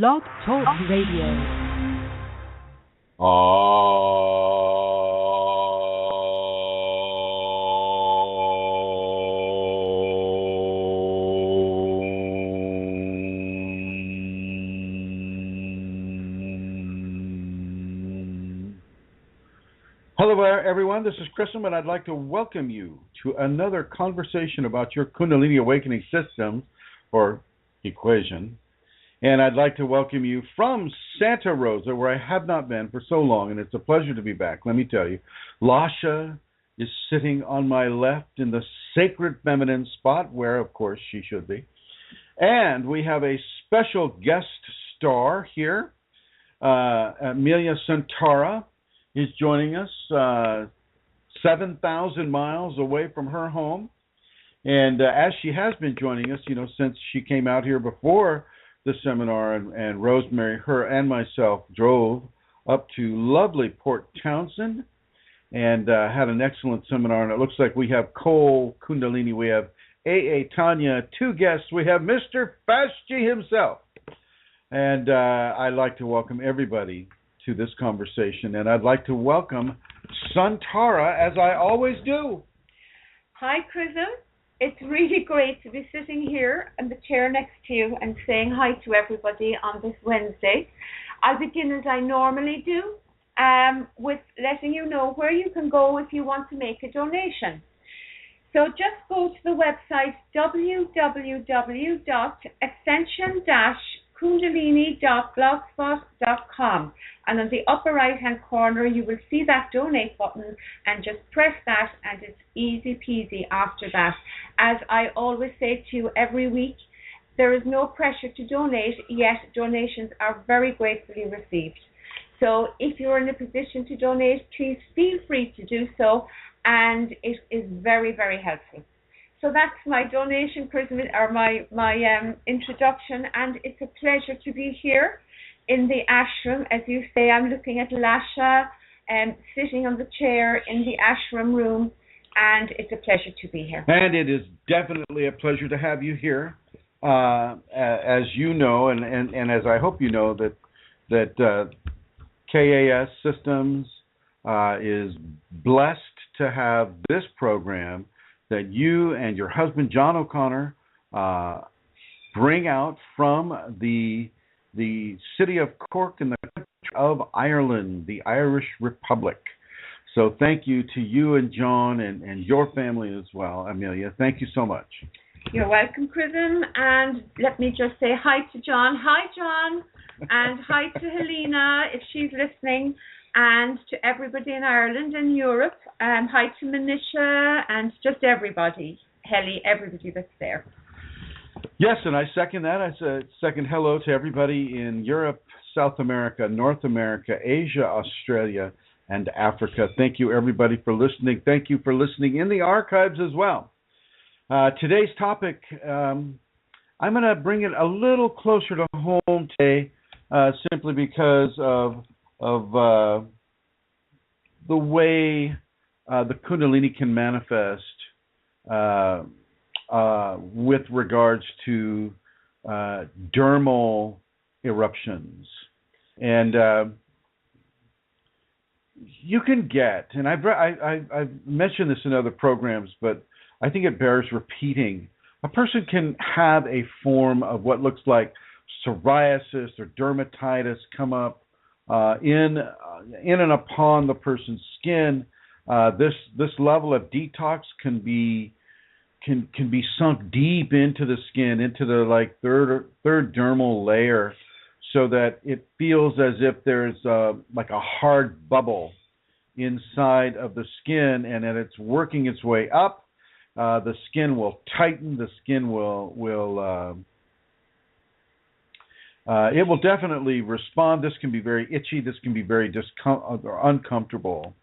Blog Talk Radio. Hello everyone, this is Chrism, and I'd like to welcome you to another conversation about your Kundalini awakening system or equation. And I'd like to welcome you from Santa Rosa, where I have not been for so long, and it's a pleasure to be back. Let me tell you, Lasha is sitting on my left in the sacred feminine spot, where, of course, she should be. And we have a special guest star here. Amelia Santara is joining us 7,000 miles away from her home. And as she has been joining us, since she came out here before the seminar, and Rosemary, her and myself drove up to lovely Port Townsend and had an excellent seminar. And it looks like we have Cole Kundalini, we have A.A. Tanya, two guests. We have Mr. Fashji himself. And I'd like to welcome everybody to this conversation. And I'd like to welcome Santara, as I always do. Hi, Chrism. It's really great to be sitting here in the chair next to you and saying hi to everybody on this Wednesday. I'll begin as I normally do, with letting you know where you can go if you want to make a donation. So just go to the website www.ascension-kundalini.blogspot.com, and on the upper right hand corner you will see that donate button, and just press that and it's easy peasy after that. As I always say to you every week, there is no pressure to donate, yet donations are very gratefully received. So if you're in a position to donate, please feel free to do so, and it is very, very helpful. So that's my donation, or my introduction, and it's a pleasure to be here in the ashram. As you say, I'm looking at Lasha sitting on the chair in the ashram room, and it's a pleasure to be here. And it is definitely a pleasure to have you here. As you know, and as I hope you know, that KAS Systems is blessed to have this program that you and your husband, John O'Connor, bring out from the city of Cork in the country of Ireland, the Irish Republic. So thank you to you and John and your family as well, Amelia. Thank you so much. You're welcome, Chrism. And let me just say hi to John. Hi, John. And hi to Helena, if she's listening. And to everybody in Ireland and Europe. Hi to Manisha and just everybody. Heli, everybody that's there. Yes, and I second that. I second hello to everybody in Europe, South America, North America, Asia, Australia, and Africa. Thank you, everybody, for listening. Thank you for listening in the archives as well. Today's topic, I'm going to bring it a little closer to home today, simply because of the way the Kundalini can manifest with regards to dermal eruptions. And you can get, and I've mentioned this in other programs, but I think it bears repeating. A person can have a form of what looks like psoriasis or dermatitis come up in and upon the person's skin. This level of detox can be sunk deep into the skin, into the third dermal layer, so that it feels as if there's like a hard bubble inside of the skin, and that it's working its way up. The skin will tighten. The skin will it will definitely respond. This can be very itchy. This can be very uncomfortable.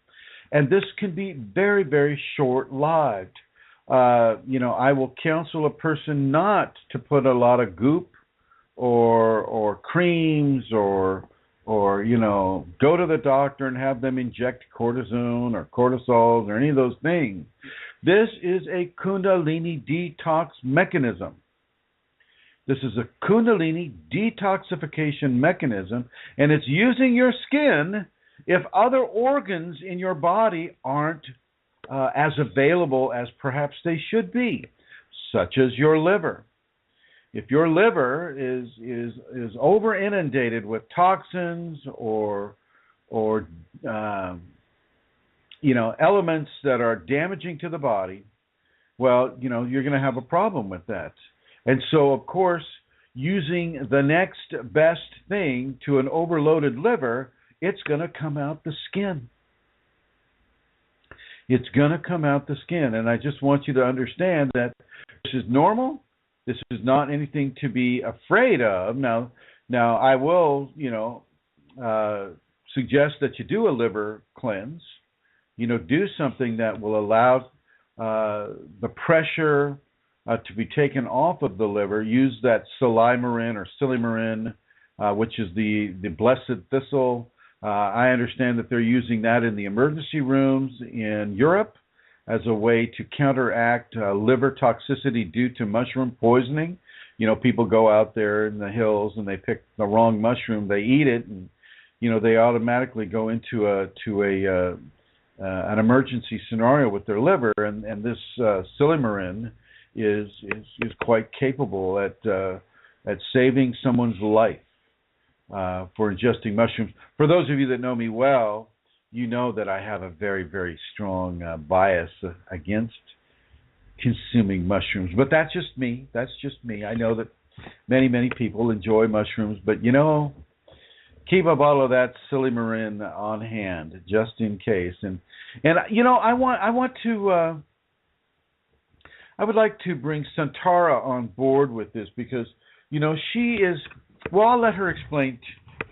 And this can be very, very short-lived. I will counsel a person not to put a lot of goop or creams or go to the doctor and have them inject cortisone or cortisols or any of those things. This is a Kundalini detox mechanism. This is a Kundalini detoxification mechanism, and it's using your skin if other organs in your body aren't as available as perhaps they should be, such as your liver. If your liver is over inundated with toxins or elements that are damaging to the body, well, you're going to have a problem with that. And so, of course, using the next best thing to an overloaded liver, it's going to come out the skin. It's going to come out the skin. And I just want you to understand that this is normal. This is not anything to be afraid of. Now I will, suggest that you do a liver cleanse. Do something that will allow the pressure to be taken off of the liver. Use that silymarin or silymarin, which is the blessed thistle. I understand that they're using that in the emergency rooms in Europe as a way to counteract liver toxicity due to mushroom poisoning. People go out there in the hills and they pick the wrong mushroom, they eat it, and they automatically go into an emergency scenario with their liver, and this silymarin is quite capable at saving someone's life for ingesting mushrooms. For those of you that know me well, you know that I have a very, very strong bias against consuming mushrooms. But that's just me. I know that many, many people enjoy mushrooms, but keep a bottle of that silymarin on hand just in case. And I would like to bring Santara on board with this because she is. Well, I'll let her explain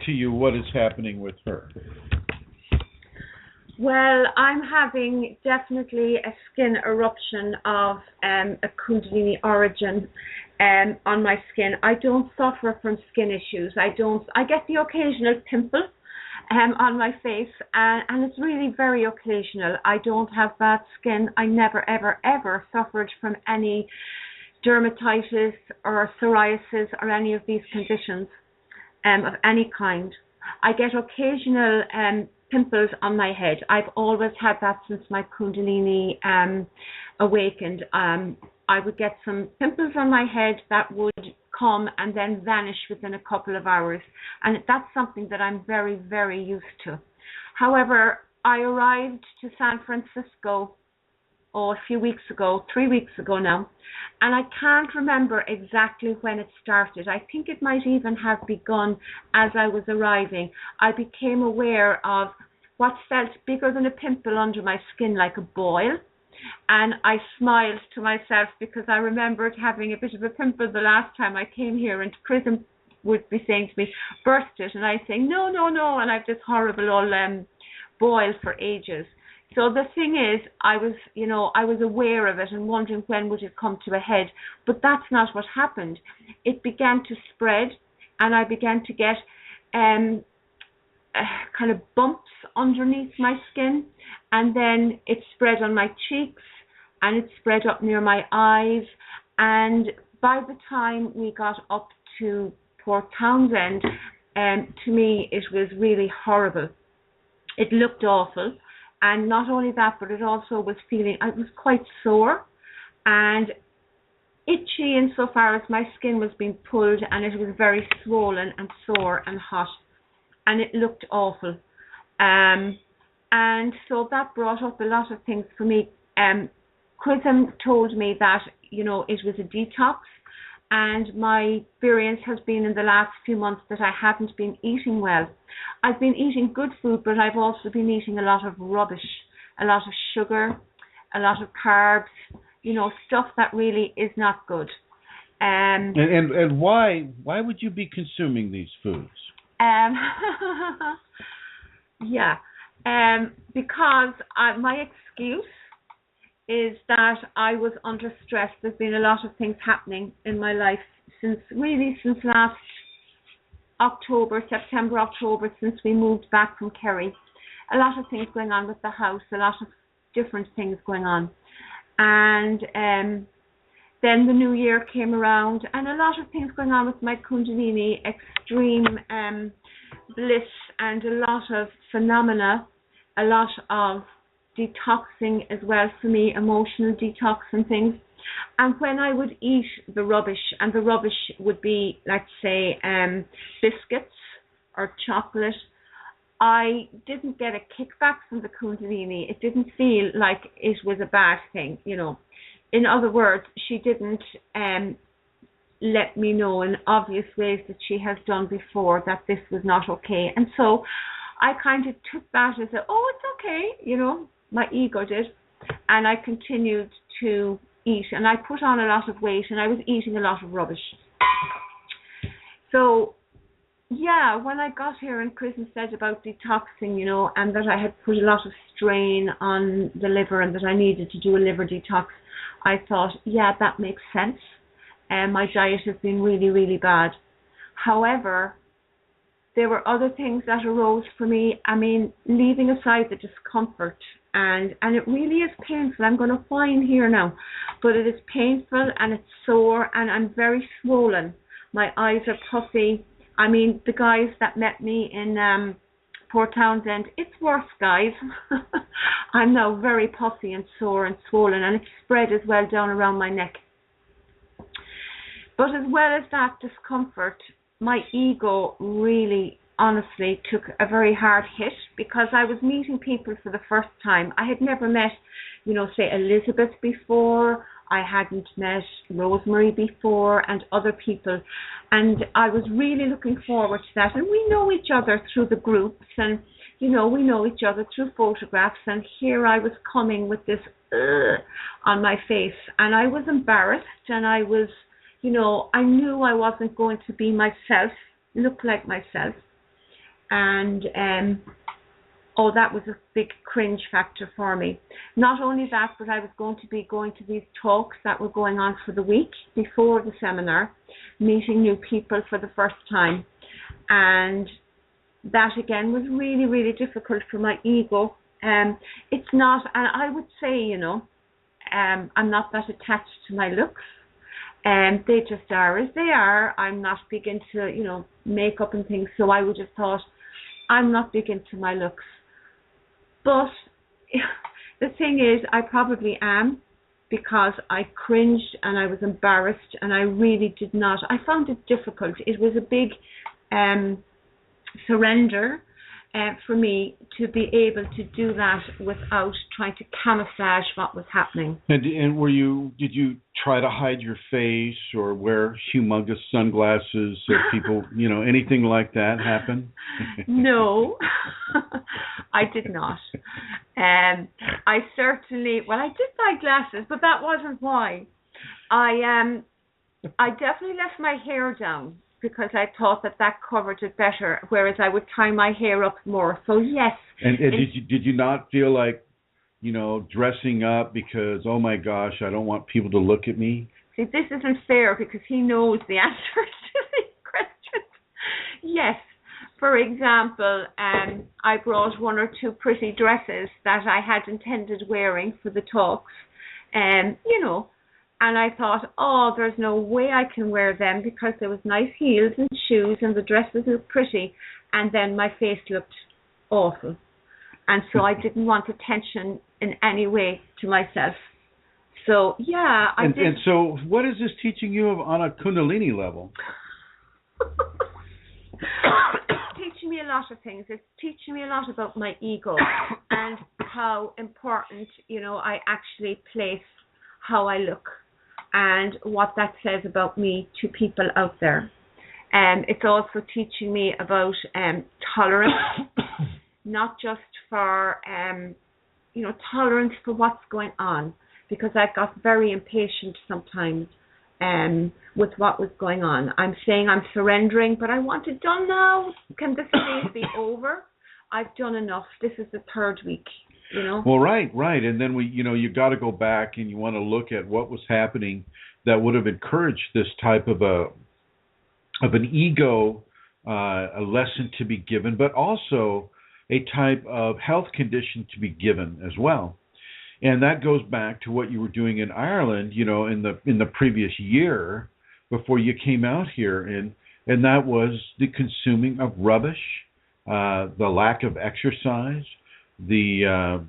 to you what is happening with her. Well, I'm having definitely a skin eruption of a Kundalini origin on my skin. I don't suffer from skin issues. I get the occasional pimple on my face, and it's really very occasional. I don't have bad skin. I never, ever, ever suffered from any dermatitis or psoriasis or any of these conditions of any kind. I get occasional pimples on my head. I've always had that since my Kundalini awakened. I would get some pimples on my head that would come and then vanish within a couple of hours. And that's something that I'm very, very used to. However, I arrived to San Francisco a few weeks ago, 3 weeks ago now, and I can't remember exactly when it started. I think it might even have begun as I was arriving. I became aware of what felt bigger than a pimple under my skin, like a boil, and I smiled to myself because I remembered having a bit of a pimple the last time I came here, and Chrism would be saying to me, burst it, and I saying, no, and I've this horrible old boil for ages. So the thing is, I was aware of it and wondering when would it come to a head, but that's not what happened. It began to spread, and I began to get kind of bumps underneath my skin, and then it spread on my cheeks, and it spread up near my eyes, and by the time we got up to Port Townsend, to me it was really horrible. It looked awful. And not only that, but it also was I was quite sore and itchy insofar as my skin was being pulled, and it was very swollen and sore and hot, and it looked awful. And so that brought up a lot of things for me. Chrism told me that, it was a detox, and my experience has been in the last few months that I haven't been eating well. I've been eating good food, but I've also been eating a lot of rubbish, a lot of sugar, a lot of carbs, stuff that really is not good. And why would you be consuming these foods? Because my excuse is that I was under stress. There's been a lot of things happening in my life since last September, October, since we moved back from Kerry. A lot of things going on with the house, a lot of different things going on. And then the new year came around, and a lot of things going on with my Kundalini, extreme bliss, and a lot of phenomena, a lot of detoxing as well for me, emotional detox and things. And when I would eat the rubbish, and the rubbish would be, let's say, biscuits or chocolate, I didn't get a kickback from the Kundalini. It didn't feel like it was a bad thing, you know. In other words, she didn't let me know in obvious ways that she has done before that this was not okay. And so I kind of took that as it's okay, you know, my ego did. And I continued to eat, and I put on a lot of weight, and I was eating a lot of rubbish. So, yeah, when I got here and Chrism said about detoxing, you know, and that I had put a lot of strain on the liver and that I needed to do a liver detox, I thought, yeah, that makes sense. My diet has been really, really bad. However, there were other things that arose for me. I mean, leaving aside the discomfort, and it really is painful. I'm going to whine here now, but it is painful and it's sore, and I'm very swollen. My eyes are puffy. I mean, the guys that met me in Port Townsend, it's worse, guys. I'm now very puffy and sore and swollen, and it's spread as well down around my neck. But as well as that discomfort, my ego really, honestly, took a very hard hit, because I was meeting people for the first time. I had never met, you know, say Elizabeth before. I hadn't met Rosemary before, and other people. And I was really looking forward to that. And we know each other through the groups, and, you know, we know each other through photographs. And here I was coming with this on my face. And I was embarrassed, and I was, you know, I knew I wasn't going to be myself, look like myself. And, that was a big cringe factor for me. Not only that, but I was going to be going to these talks that were going on for the week before the seminar, meeting new people for the first time. And that, again, was really, really difficult for my ego. It's not, and I would say, you know, I'm not that attached to my looks. They just are as they are. I'm not big into, you know, makeup and things, so I would have thought I'm not big into my looks. But the thing is, I probably am, because I cringed and I was embarrassed, and I really did not. I found it difficult. It was a big surrender for me to be able to do that without trying to camouflage what was happening. And did you try to hide your face or wear humongous sunglasses so people, you know, anything like that happen? No, I did not. I certainly, well, I did buy glasses, but that wasn't why. I definitely left my hair down, because I thought that covered it better, whereas I would tie my hair up more. So yes. And did you not feel like, you know, dressing up because, oh my gosh, I don't want people to look at me? See, this isn't fair, because he knows the answers to these questions. Yes. For example, I brought one or two pretty dresses that I had intended wearing for the talks, you know. And I thought, there's no way I can wear them, because there was nice heels and shoes and the dresses looked pretty, and then my face looked awful. And so I didn't want attention in any way to myself. So, yeah, I did. And so what is this teaching you on a Kundalini level? It's teaching me a lot of things. It's teaching me a lot about my ego and how important, you know, I actually place how I look, and what that says about me to people out there. It's also teaching me about tolerance, not just for, you know, tolerance for what's going on, because I got very impatient sometimes with what was going on. I'm saying I'm surrendering, but I want it done now. Can this phase be over? I've done enough. This is the third week. You know? Well, right. And then you got to go back and you want to look at what was happening that would have encouraged this type of an ego, a lesson to be given, but also a type of health condition to be given as well. And that goes back to what you were doing in Ireland, in the previous year before you came out here, and that was the consuming of rubbish, the lack of exercise, the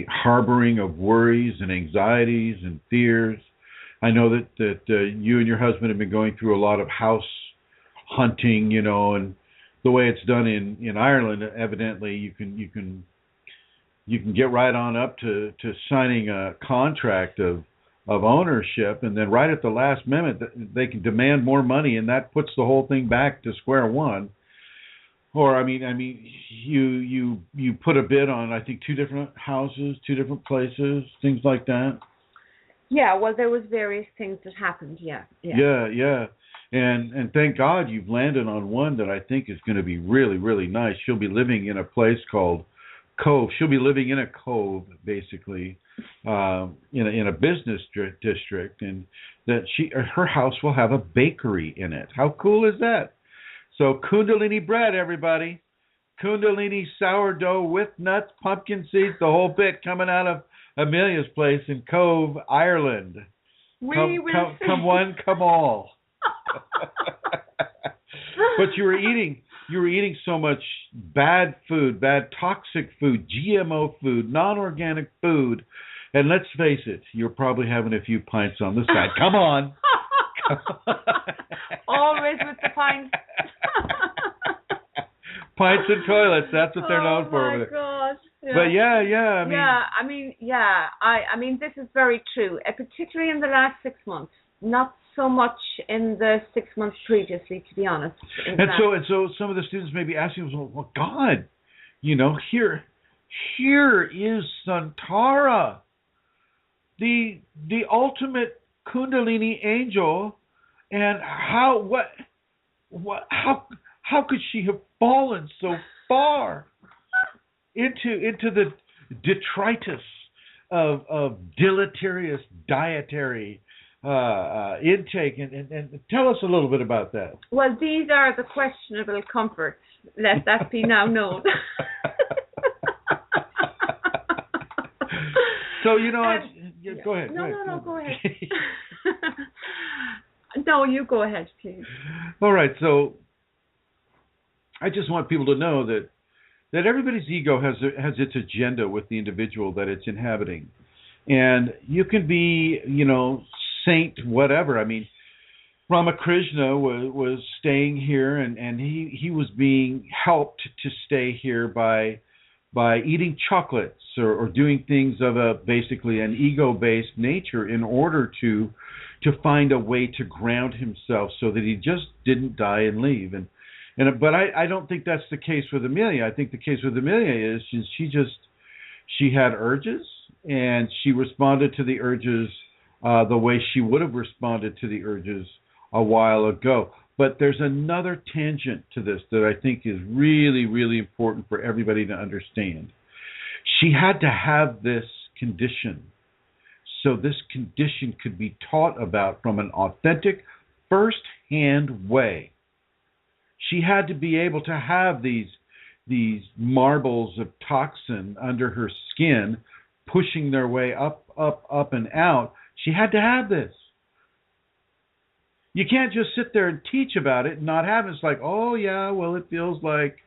harboring of worries and anxieties and fears. I know that you and your husband have been going through a lot of house hunting, and the way it's done in Ireland, evidently you can get right on up to signing a contract of ownership, and then right at the last minute they can demand more money, and that puts the whole thing back to square one. Or I mean, you put a bid on, I think, 2 different houses, 2 different places, things like that. Yeah, well, there was various things that happened. Yeah. And thank God you've landed on one that I think is going to be really, really nice. She'll be living in a place called Cove. She'll be living in a cove, basically, in a business district, and that her house will have a bakery in it. How cool is that? So Kundalini bread, everybody. Kundalini sourdough with nuts, pumpkin seeds, the whole bit coming out of Amelia's place in Cove, Ireland. Come one, come all. But you were eating so much bad food, bad toxic food, GMO food, non-organic food, and let's face it, you're probably having a few pints on the side. Come on. Always with the pints. Pints and toilets, that's what they're known for. Oh my gosh. Yeah. But I mean this is very true, particularly in the last 6 months. Not so much in the 6 months previously, to be honest. And so some of the students may be asking, well, God, here is Santara, the ultimate Kundalini angel, and how could she have fallen so far into the detritus of deleterious dietary intake, and tell us a little bit about that. Well, these are the questionable comforts. Let that be now known. So go ahead. No, go ahead. No, you go ahead, please. All right, so I just want people to know that everybody's ego has its agenda with the individual that it's inhabiting, and you can be, saint whatever. I mean, Ramakrishna was staying here, and he was being helped to stay here by eating chocolates or doing things of basically an ego-based nature in order to find a way to ground himself so that he just didn't die and leave. But I don't think that's the case with Amelia. I think the case with Amelia is she had urges, and she responded to the urges the way she would have responded to the urges a while ago. But there's another tangent to this that I think is really, really important for everybody to understand. She had to have this condition, so this condition could be taught about from an authentic, first-hand way. She had to be able to have these marbles of toxin under her skin pushing their way up, and out. She had to have this. You can't just sit there and teach about it and not have it. It's like, oh, yeah, well, it feels like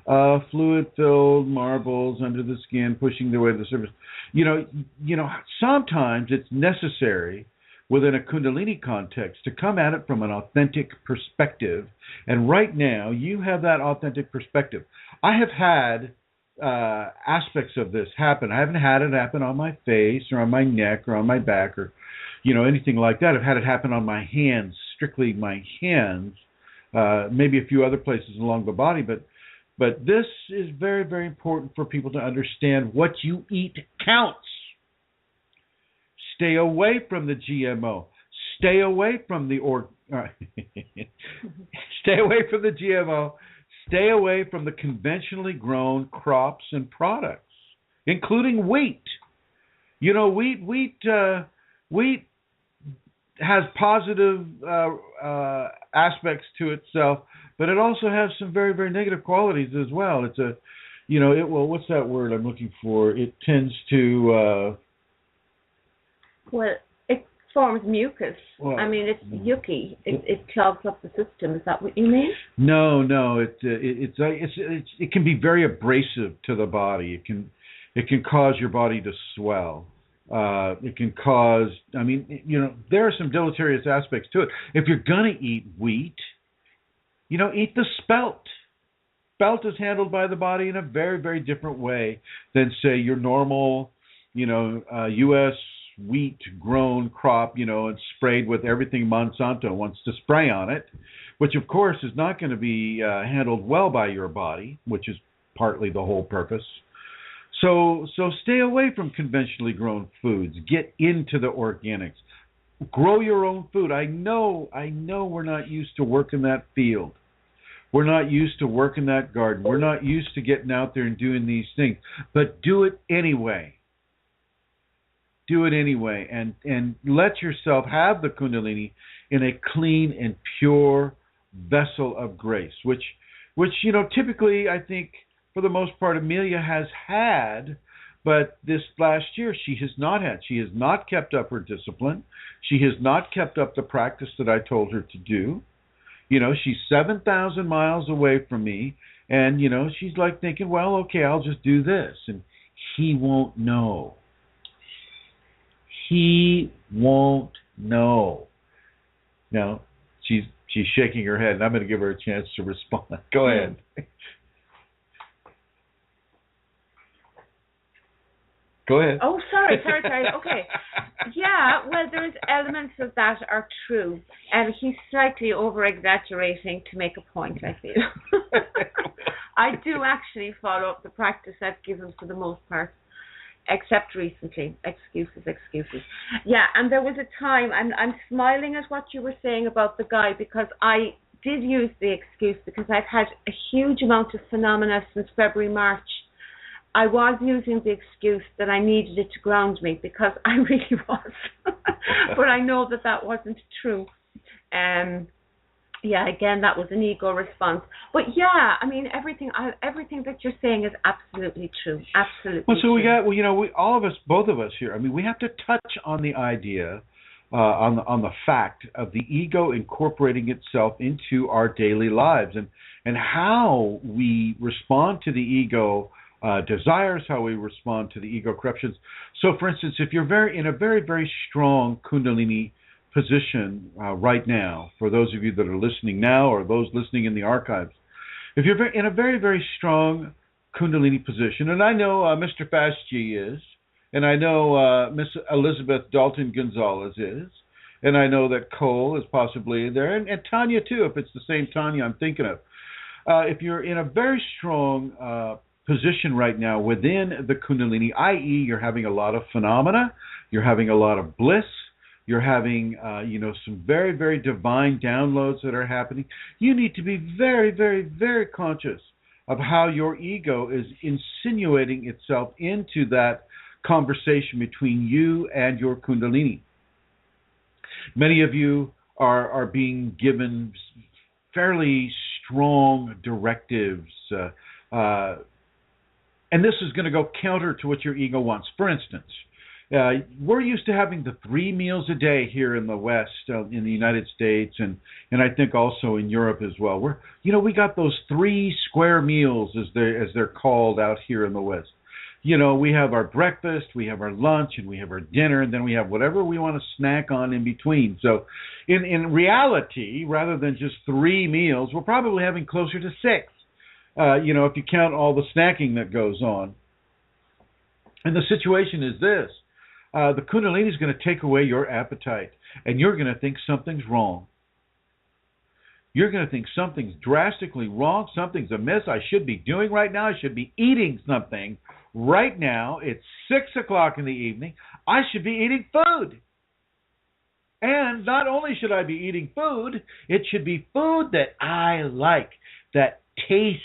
fluid-filled marbles under the skin pushing their way to the surface. Sometimes it's necessary within a Kundalini context to come at it from an authentic perspective. And right now, you have that authentic perspective. I have had aspects of this happen. I haven't had it happen on my face or on my neck or on my back or, anything like that. I've had it happen on my hands, strictly my hands, maybe a few other places along the body. But this is very, very important for people to understand. What you eat counts. Stay away from the GMO. Stay away from the Stay away from the GMO. Stay away from the conventionally grown crops and products, including wheat. Wheat has positive aspects to itself, but it also has some very, very negative qualities as well. It's well, what's that word I'm looking for? It tends to, Well, it forms mucus. well, I mean, it's yucky. It clogs up the system. Is that what you mean? no, it can be very abrasive to the body. It can cause your body to swell. It can cause, there are some deleterious aspects to it. If you're going to eat wheat, eat the spelt. Spelt is handled by the body in a very, very different way than, say, your normal, U.S. wheat grown crop, and sprayed with everything Monsanto wants to spray on it, which, of course, is not going to be handled well by your body, which is partly the whole purpose. So stay away from conventionally grown foods. Get into the organics. Grow your own food. I know we're not used to working that field. We're not used to working that garden. We're not used to getting out there and doing these things. But do it anyway. Do it anyway. And let yourself have the Kundalini in a clean and pure vessel of grace, which typically, I think, for the most part, Amelia has had, but this last year she has not had. She has not kept up her discipline. She has not kept up the practice that I told her to do. She's 7,000 miles away from me, and, she's like thinking, well, okay, I'll just do this. And he won't know. He won't know. Now, she's shaking her head, and I'm going to give her a chance to respond. Go ahead. Go ahead. Oh, sorry. Okay. Yeah, well, there's elements of that are true, and he's slightly over-exaggerating to make a point, I feel. I do actually follow up the practice I've given for the most part, except recently. Excuses. Yeah, and there was a time, I'm smiling at what you were saying about the guy, because I did use the excuse, because I've had a huge amount of phenomena since February, March. I was using the excuse that I needed it to ground me, because I really was. But I know that wasn't true. Again, that was an ego response. But yeah, I mean, everything that you're saying is absolutely true. Absolutely. Well, so true. we got, all of us, both of us here. I mean, we have to touch on the idea, on the fact of the ego incorporating itself into our daily lives, and how we respond to the ego desires, how we respond to the ego corruptions. So, for instance, if you're in a very, very strong Kundalini position right now, for those of you that are listening now or those listening in the archives, if you're in a very, very strong Kundalini position, and I know Mr. Fastg is, and I know Miss Elizabeth Dalton Gonzalez is, and I know that Cole is possibly there, and Tanya too, if it's the same Tanya I'm thinking of. If you're in a very strong position right now within the Kundalini, i.e. you're having a lot of phenomena, you're having a lot of bliss, you're having some very, very divine downloads that are happening, you need to be very, very, very conscious of how your ego is insinuating itself into that conversation between you and your Kundalini. Many of you are being given fairly strong directives, and this is going to go counter to what your ego wants. For instance, we're used to having the 3 meals a day here in the West, in the United States, and I think also in Europe as well. We got those 3 square meals as they're called out here in the West. We have our breakfast, we have our lunch, and we have our dinner, and then we have whatever we want to snack on in between. So in reality, rather than just 3 meals, we're probably having closer to 6. If you count all the snacking that goes on. And the situation is this. The Kundalini is going to take away your appetite, and you're going to think something's wrong. You're going to think something's drastically wrong, something's amiss, I should be doing right now, I should be eating something right now. It's 6 o'clock in the evening. I should be eating food. And not only should I be eating food, it should be food that I like, that tastes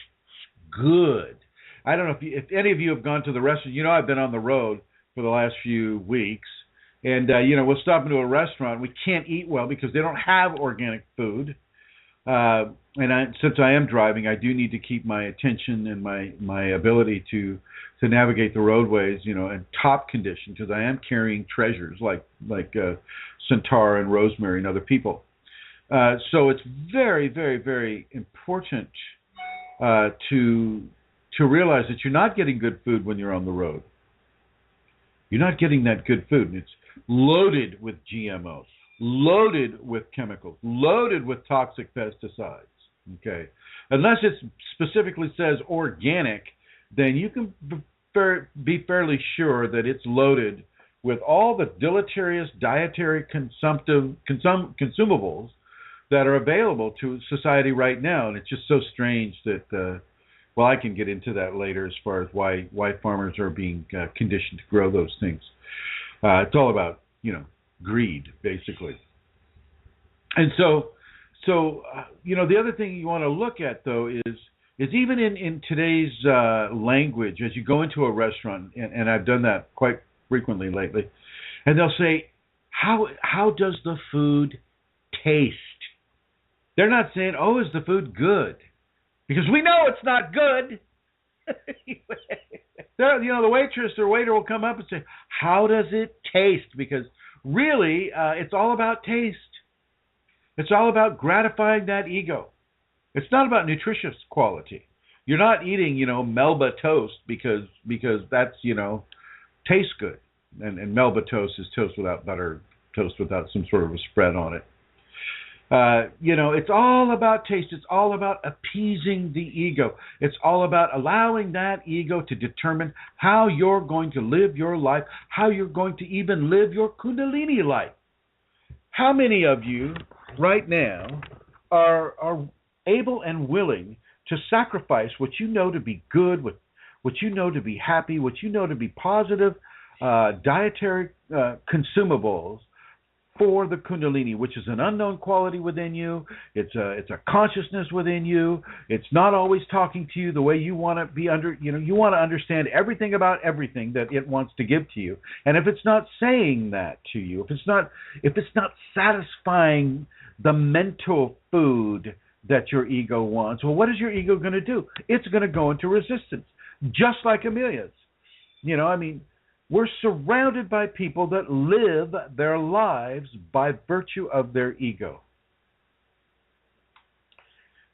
good. I don't know if any of you have gone to the restaurant. I've been on the road for the last few weeks, and we'll stop into a restaurant. We can't eat well because they don't have organic food. Since I am driving, I do need to keep my attention and my ability to navigate the roadways, in top condition, because I am carrying treasures like Centaur and Rosemary and other people. So it's very, very, very important to realize that you're not getting good food when you're on the road. You're not getting that good food. It's loaded with GMOs, loaded with chemicals, loaded with toxic pesticides. Okay, unless it specifically says organic, then you can be fairly sure that it's loaded with all the deleterious dietary consumables that are available to society right now. And it's just so strange that, I can get into that later as far as why farmers are being conditioned to grow those things. It's all about, greed, basically. And so the other thing you want to look at, though, is even in today's language, as you go into a restaurant, and I've done that quite frequently lately, and they'll say, how does the food taste? They're not saying, oh, is the food good? Because we know it's not good. The waitress or waiter will come up and say, how does it taste? Because really, it's all about taste. It's all about gratifying that ego. It's not about nutritious quality. You're not eating, Melba toast because that's, tastes good. And Melba toast is toast without butter, toast without some sort of a spread on it. It's all about taste. It's all about appeasing the ego. It's all about allowing that ego to determine how you're going to live your life, how you're going to even live your Kundalini life. How many of you right now are able and willing to sacrifice what you know to be good, what you know to be happy, what you know to be positive dietary consumables for the Kundalini, which is an unknown quality within you. It's a consciousness within you. It's not always talking to you the way you want to be you want to understand everything about everything that it wants to give to you. And if it's not saying that to you, if it's not satisfying the mental food that your ego wants, well, what is your ego going to do? It's going to go into resistance, just like Amelia's. We're surrounded by people that live their lives by virtue of their ego.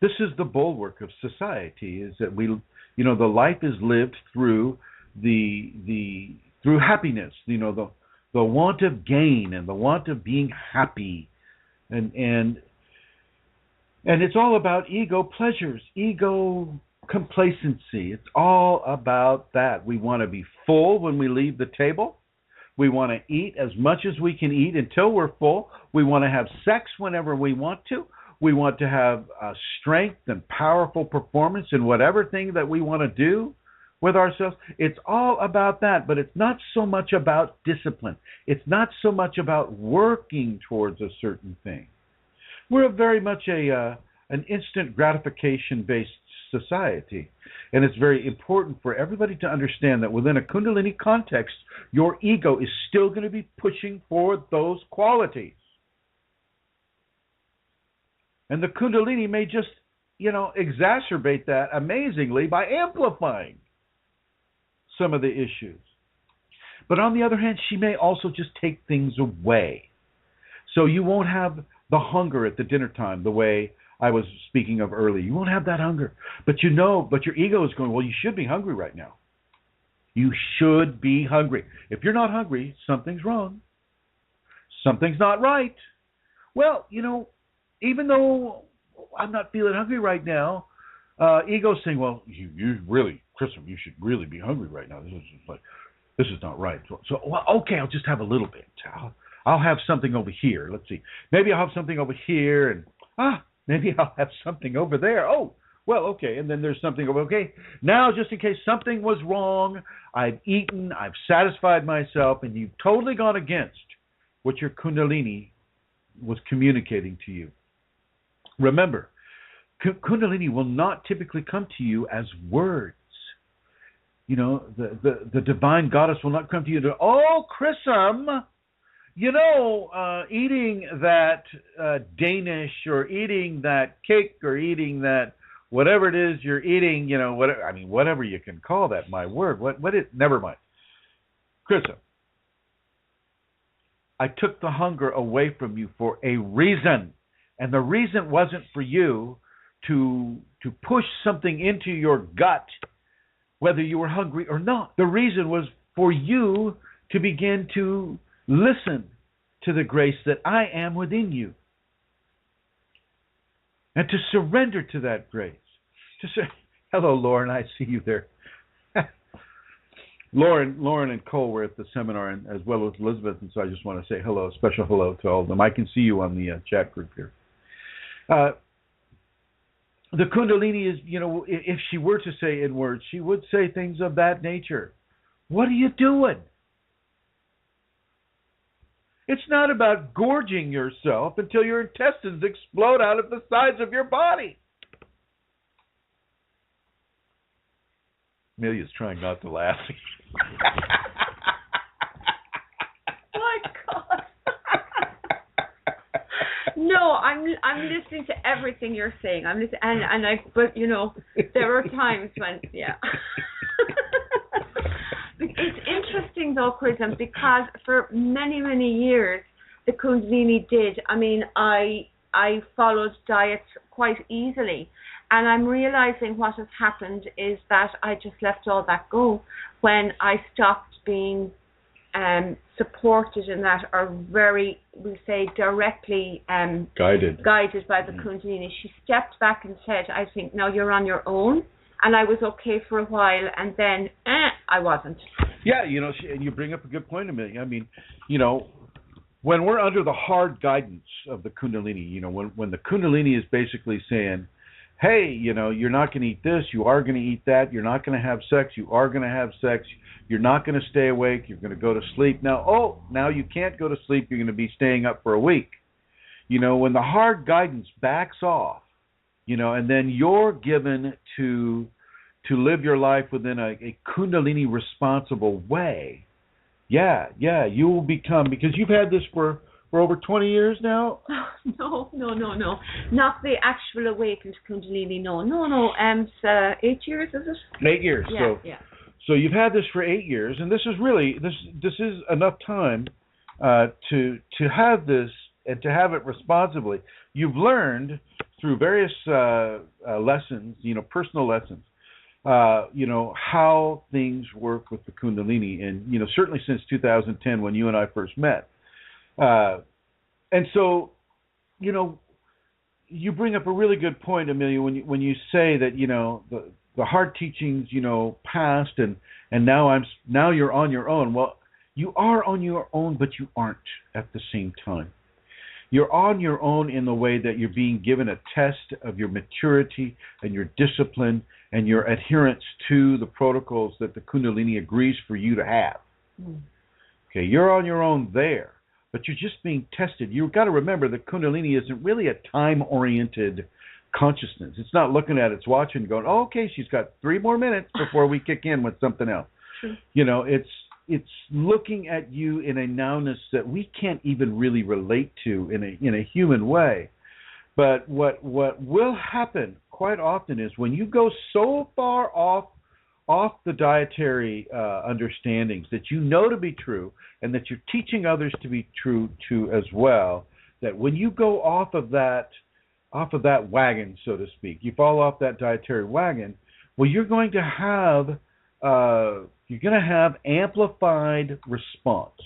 This is the bulwark of society, is that the life is lived through through happiness, the want of gain and the want of being happy, and it's all about ego pleasures, ego complacency. It's all about that. We want to be full when we leave the table. We want to eat as much as we can eat until we're full. We want to have sex whenever we want to. We want to have strength and powerful performance in whatever thing that we want to do with ourselves. It's all about that, but it's not so much about discipline. It's not so much about working towards a certain thing. We're very much an instant gratification-based society. And it's very important for everybody to understand that within a Kundalini context, your ego is still going to be pushing for those qualities. And the Kundalini may just, exacerbate that amazingly by amplifying some of the issues. But on the other hand, she may also just take things away. So you won't have the hunger at the dinner time the way I was speaking of earlier. You won't have that hunger. But your ego is going, well, you should be hungry right now. You should be hungry. If you're not hungry, something's wrong. Something's not right. Well, even though I'm not feeling hungry right now, ego's saying, well, you really, Chrism, you should really be hungry right now. This is not right. So okay, I'll just have a little bit. I'll have something over here. Let's see. Maybe I'll have something over here, and maybe I'll have something over there. Oh, well, okay. And then there's something over. Okay, now just in case something was wrong, I've eaten, I've satisfied myself, and you've totally gone against what your Kundalini was communicating to you. Remember, Kundalini will not typically come to you as words. The divine goddess will not come to you to, oh, Chrism, eating that Danish or eating that cake or eating that whatever it is you're eating, whatever you can call that, my word, never mind. Chrism, I took the hunger away from you for a reason. And the reason wasn't for you to push something into your gut, whether you were hungry or not. The reason was for you to begin to listen to the grace that I am within you. And to surrender to that grace. To say, hello, Lauren, I see you there. Lauren and Cole were at the seminar, and as well as Elizabeth, and so I just want to say hello, a special hello to all of them. I can see you on the chat group here. The Kundalini is, if she were to say in words, she would say things of that nature. What are you doing? It's not about gorging yourself until your intestines explode out of the sides of your body. Amelia's trying not to laugh. My God. No, I'm listening to everything you're saying. I'm listening, but there are times when, yeah. It's interesting though, Chrism, because for many, many years the Kundalini did. I mean, I followed diets quite easily. And I'm realizing what has happened is that I just let all that go when I stopped being supported in that, or very, we say, directly guided by the Kundalini. She stepped back and said, I think, now you're on your own. And I was okay for a while, and then I wasn't. Yeah, and you bring up a good point, Amelia. I mean, when we're under the hard guidance of the Kundalini, when the Kundalini is basically saying, hey, you're not going to eat this, you are going to eat that, you're not going to have sex, you are going to have sex, you're not going to stay awake, you're going to go to sleep. Now you can't go to sleep, you're going to be staying up for a week. When the hard guidance backs off, and then you're given to live your life within a Kundalini responsible way, you will become, because you've had this for over 20 years now? No. Not the actual awakened Kundalini, no. 8 years, is it? 8 years. Yeah. So you've had this for 8 years, and this is really, this is enough time to have this and to have it responsibly. You've learned through various lessons, personal lessons, how things work with the Kundalini, and, certainly since 2010 when you and I first met. And so, you bring up a really good point, Amelia, when you say that, the hard teachings, passed and now you're on your own. Well, you are on your own, but you aren't at the same time. You're on your own in the way that you're being given a test of your maturity and your discipline and your adherence to the protocols that the Kundalini agrees for you to have. Okay, you're on your own there, but you're just being tested. You've got to remember that Kundalini isn't really a time-oriented consciousness. It's not looking at its watch and going, oh, okay, she's got 3 more minutes before we kick in with something else. It's looking at you in a nowness that we can't even really relate to in a human way. But what will happen quite often is when you go so far off the dietary understandings that you know to be true and that you're teaching others to be true to as well, that when you go off of that wagon, so to speak, you fall off that dietary wagon, well, you're going to have amplified response.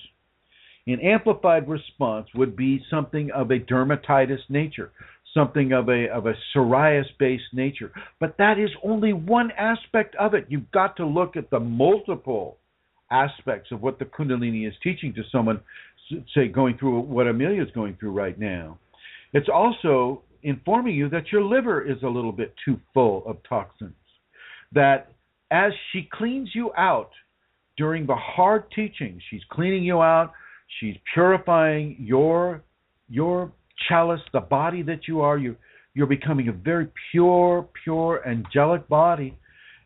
An amplified response would be something of a dermatitis nature, something of a psoriasis-based nature. But that is only one aspect of it. You've got to look at the multiple aspects of what the Kundalini is teaching to someone, say, going through what Amelia is going through right now. It's also informing you that your liver is a little bit too full of toxins, that as she cleans you out during the hard teaching, she's cleaning you out, she's purifying your chalice, the body that you are. You're becoming a very pure, angelic body.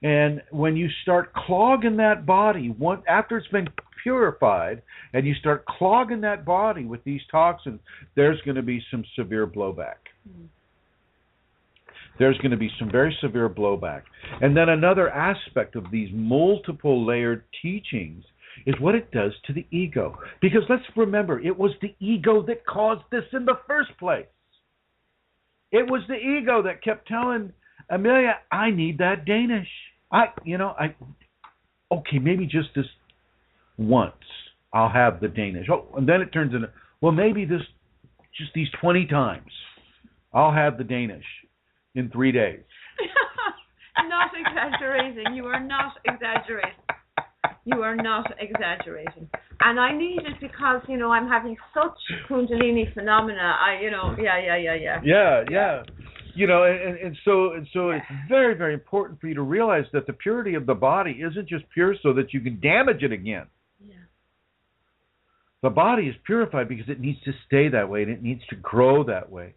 And when you start clogging that body, after it's been purified and you start clogging that body with these toxins, there's going to be some severe blowback. There's going to be some very severe blowback. And then another aspect of these multiple layered teachings is what it does to the ego. Because let's remember, it was the ego that caused this in the first place. It was the ego that kept telling Amelia, I need that Danish. Okay, maybe just this once I'll have the Danish. Oh, and then it turns into, well, maybe just these 20 times I'll have the Danish in 3 days. Not exaggerating. You are not exaggerating. You are not exaggerating. And I need it because, I'm having such Kundalini phenomena. Yeah. And so it's very, very important for you to realize that the purity of the body isn't just pure so that you can damage it again. Yeah. The body is purified because it needs to stay that way and it needs to grow that way.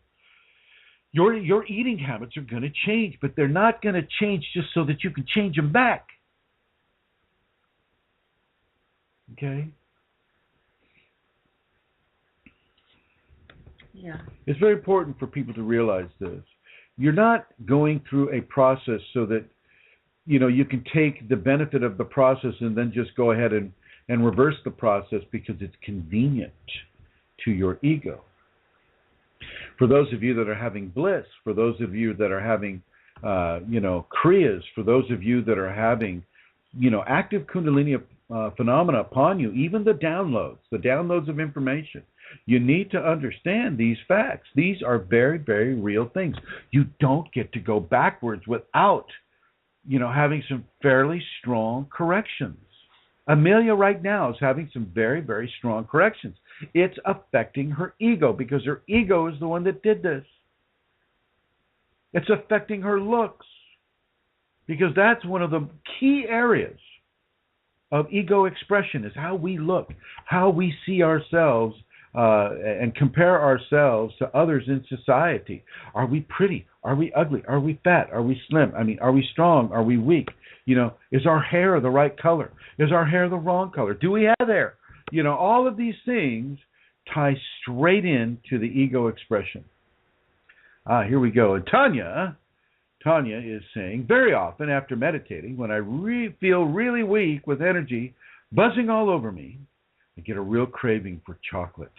Your eating habits are going to change, but they're not going to change just so that you can change them back. Okay? Yeah. It's very important for people to realize this. You're not going through a process so that, you can take the benefit of the process and then just go ahead and reverse the process because it's convenient to your ego. For those of you that are having bliss, for those of you that are having, kriyas, for those of you that are having, active Kundalini phenomena upon you, even the downloads of information, you need to understand these facts. These are very, very real things. You don't get to go backwards without, having some fairly strong corrections. Amelia right now is having some very, very strong corrections. It's affecting her ego because her ego is the one that did this. It's affecting her looks because that's one of the key areas of ego expression is how we look, how we see ourselves and compare ourselves to others in society. Are we pretty? Are we ugly? Are we fat? Are we slim? Are we strong? Are we weak? Is our hair the right color? Is our hair the wrong color? Do we have hair? All of these things tie straight into the ego expression. Here we go. And Tanya is saying, very often after meditating, when I feel really weak with energy buzzing all over me, I get a real craving for chocolate.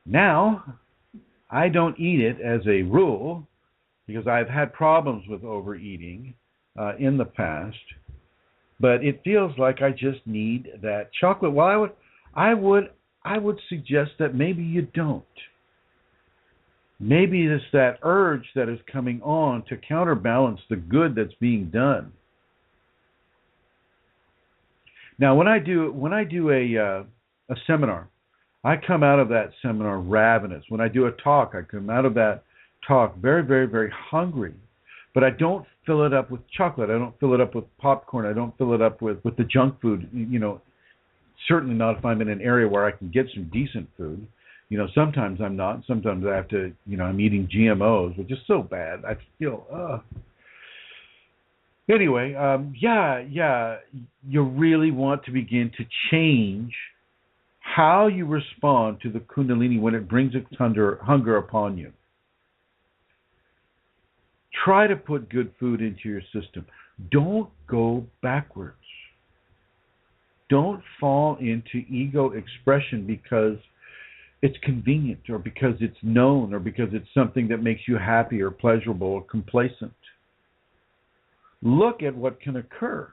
Now, I don't eat it as a rule because I've had problems with overeating in the past, but it feels like I just need that chocolate. Well, I would suggest that maybe you don't. Maybe it's that urge that is coming on to counterbalance the good that's being done. Now, when I do a seminar, I come out of that seminar ravenous. When I do a talk, I come out of that talk very, very, very hungry. But I don't fill it up with chocolate. I don't fill it up with popcorn. I don't fill it up with the junk food. Certainly not if I'm in an area where I can get some decent food. Sometimes I'm not. Sometimes I have to, I'm eating GMOs, which is so bad. I feel, Anyway, you really want to begin to change how you respond to the Kundalini when it brings its hunger upon you. Try to put good food into your system. Don't go backwards. Don't fall into ego expression because it's convenient or because it's known or because it's something that makes you happy or pleasurable or complacent. Look at what can occur.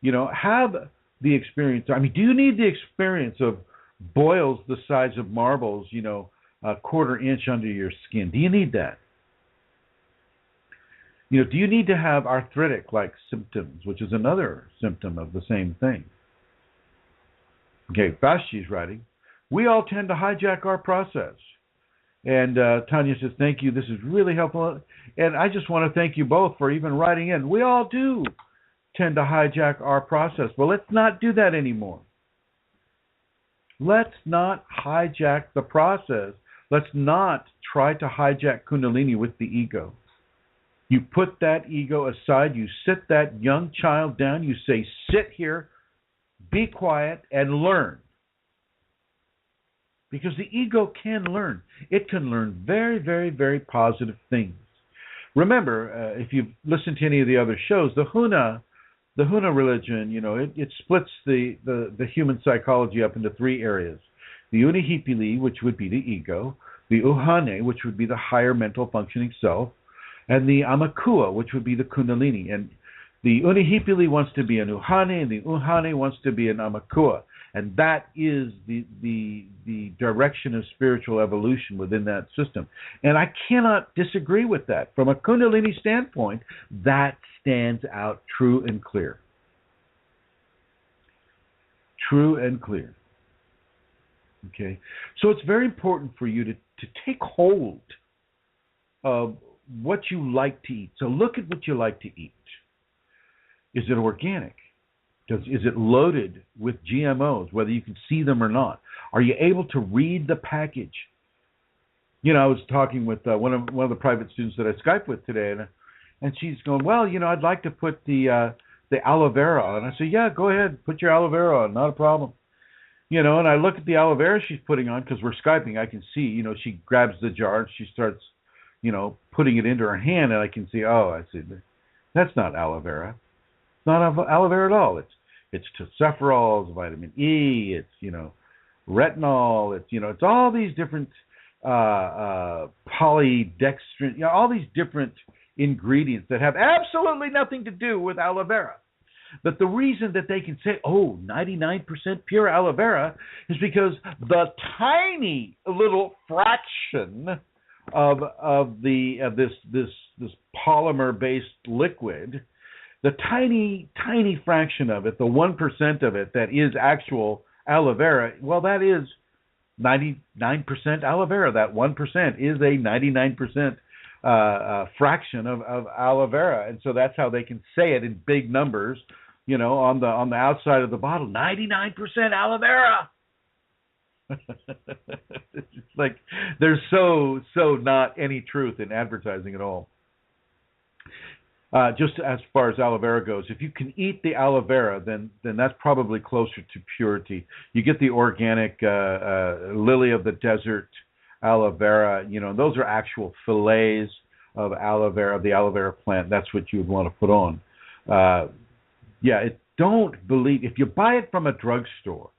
Have the experience. Do you need the experience of boils the size of marbles, a quarter inch under your skin? Do you need that? Do you need to have arthritic-like symptoms, which is another symptom of the same thing? Okay, Vashti's writing, we all tend to hijack our process. And Tanya says, thank you, this is really helpful. And I just want to thank you both for even writing in. We all do tend to hijack our process. Well, let's not do that anymore. Let's not hijack the process. Let's not try to hijack Kundalini with the ego. You put that ego aside. You sit that young child down. You say, sit here. be quiet, and learn. Because the ego can learn. It can learn very, very, very positive things. Remember, if you've listened to any of the other shows, the Huna religion, it splits the human psychology up into three areas. The Unihipili, which would be the ego, the Uhane, which would be the higher mental functioning self, and the Amakua, which would be the Kundalini. And the Unihipili wants to be an Uhane, and the Uhane wants to be an Amakua. And that is the direction of spiritual evolution within that system. And I cannot disagree with that. From a Kundalini standpoint, that stands out true and clear. True and clear. Okay? So it's very important for you to take hold of what you like to eat. So look at what you like to eat. Is it organic? Is it loaded with GMOs, whether you can see them or not? Are you able to read the package? I was talking with one of the private students that I Skype with today, and she's going, well, I'd like to put the aloe vera on. I said, yeah, go ahead, put your aloe vera on, not a problem. And I look at the aloe vera she's putting on because we're Skyping. I can see, she grabs the jar and she starts, putting it into her hand, and I can see, I see, that's not aloe vera. Not aloe vera at all. It's tocopherol, it's vitamin E, it's retinol, it's all these different polydextrin, all these different ingredients that have absolutely nothing to do with aloe vera. But the reason that they can say, 99% pure aloe vera is because the tiny little fraction of this polymer-based liquid, the tiny, tiny fraction of it, the 1% of it that is actual aloe vera, well, that is 99% aloe vera. That 1% is a 99% fraction of aloe vera. And so that's how they can say it in big numbers, on the outside of the bottle, 99% aloe vera. It's like there's so not any truth in advertising at all. Just as far as aloe vera goes, if you can eat the aloe vera, then that's probably closer to purity. You get the organic lily of the desert aloe vera. Those are actual fillets of aloe vera, the aloe vera plant. That's what you would want to put on. Don't believe if you buy it from a drugstore,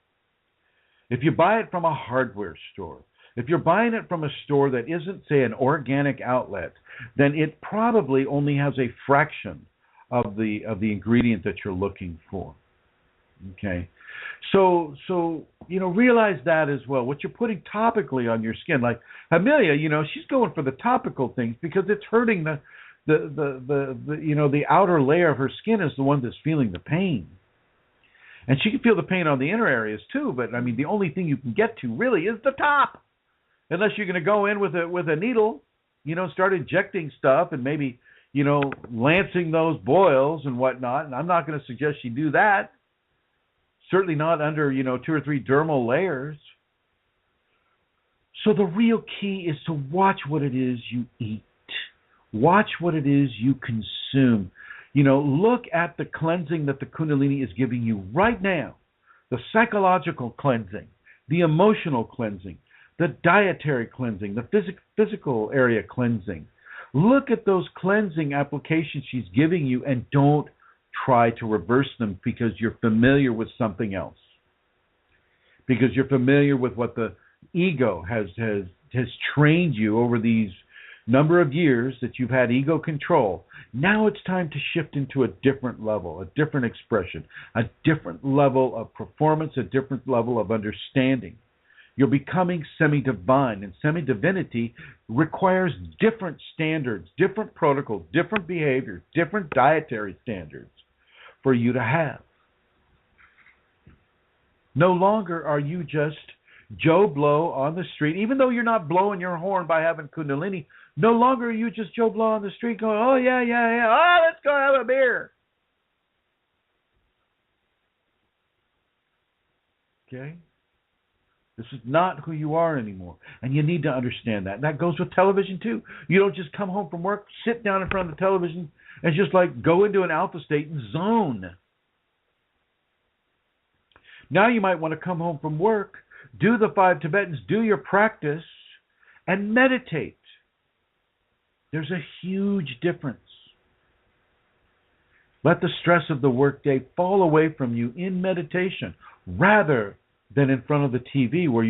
if you buy it from a hardware store, if you're buying it from a store that isn't, say, an organic outlet, then it probably only has a fraction of the ingredient that you're looking for. Okay, so realize that as well. What you're putting topically on your skin, like Amelia, she's going for the topical things because it's hurting the outer layer of her skin is the one that's feeling the pain. And she can feel the pain on the inner areas too, but I mean the only thing you can get to really is the top. Unless you're going to go in with a needle, start injecting stuff and maybe, lancing those boils and whatnot. And I'm not going to suggest you do that. Certainly not under, 2 or 3 dermal layers. So the real key is to watch what it is you eat. Watch what it is you consume. Look at the cleansing that the Kundalini is giving you right now. The psychological cleansing, the emotional cleansing, the dietary cleansing, the physical area cleansing. Look at those cleansing applications she's giving you and don't try to reverse them because you're familiar with something else. Because you're familiar with what the ego has trained you over these number of years that you've had ego control. Now it's time to shift into a different level, a different expression, a different level of performance, a different level of understanding. You're becoming semi-divine, and semi-divinity requires different standards, different protocols, different behaviors, different dietary standards for you to have. No longer are you just Joe Blow on the street, even though you're not blowing your horn by having Kundalini. No longer are you just Joe Blow on the street going, oh, yeah, oh, let's go have a beer. Okay? This is not who you are anymore. And you need to understand that. And that goes with television, too. You don't just come home from work, sit down in front of the television, and just like go into an alpha state and zone. Now you might want to come home from work, do the 5 Tibetans, do your practice, and meditate. There's a huge difference. Let the stress of the workday fall away from you in meditation, rather than in front of the TV, where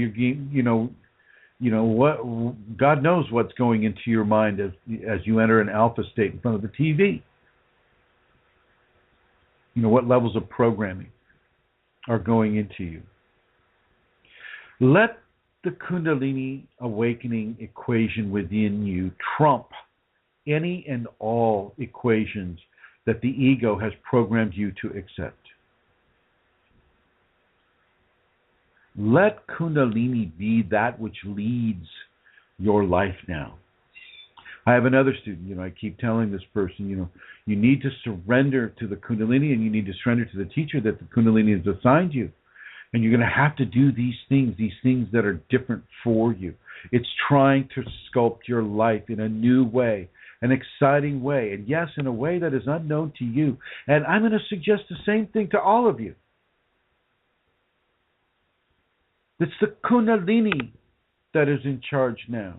what God knows what's going into your mind as you enter an alpha state in front of the TV. What levels of programming are going into you. Let the Kundalini awakening equation within you trump any and all equations that the ego has programmed you to accept. Let Kundalini be that which leads your life now. I have another student, I keep telling this person, you need to surrender to the Kundalini, and you need to surrender to the teacher that the Kundalini has assigned you. And you're going to have to do these things that are different for you. It's trying to sculpt your life in a new way, an exciting way, and yes, in a way that is unknown to you. And I'm going to suggest the same thing to all of you. It's the Kundalini that is in charge now.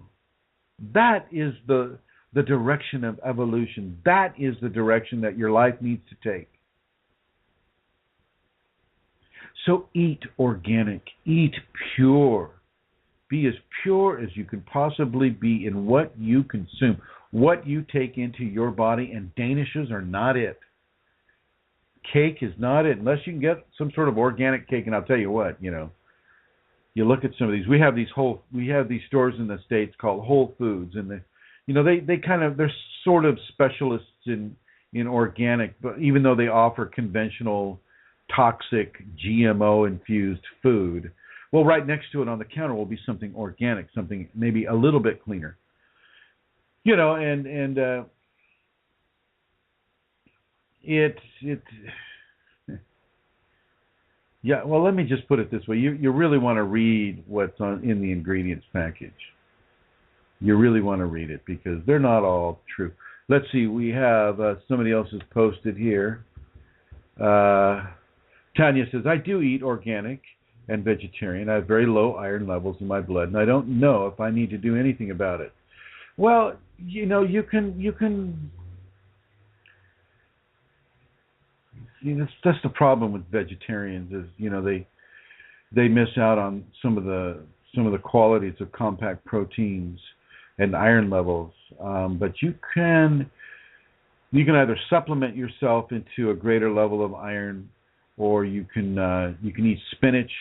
That is the direction of evolution. That is the direction that your life needs to take. So eat organic, eat pure. Be as pure as you can possibly be in what you consume, what you take into your body, and danishes are not it. Cake is not it, unless you can get some sort of organic cake. And I'll tell you what, you look at some of these. We have these stores in the States called Whole Foods, and they're sort of specialists in organic, but even though they offer conventional, toxic, GMO-infused food, well, right next to it on the counter will be something organic, something maybe a little bit cleaner. Yeah, well, let me just put it this way. You really want to read what's in the ingredients package. You really want to read it, because they're not all true. Let's see, we have somebody else has posted here. Tanya says, I do eat organic and vegetarian. I have very low iron levels in my blood, and I don't know if I need to do anything about it. Well, you can. That's the problem with vegetarians is they miss out on some of the qualities of compact proteins and iron levels. But you can either supplement yourself into a greater level of iron, or you can eat spinach.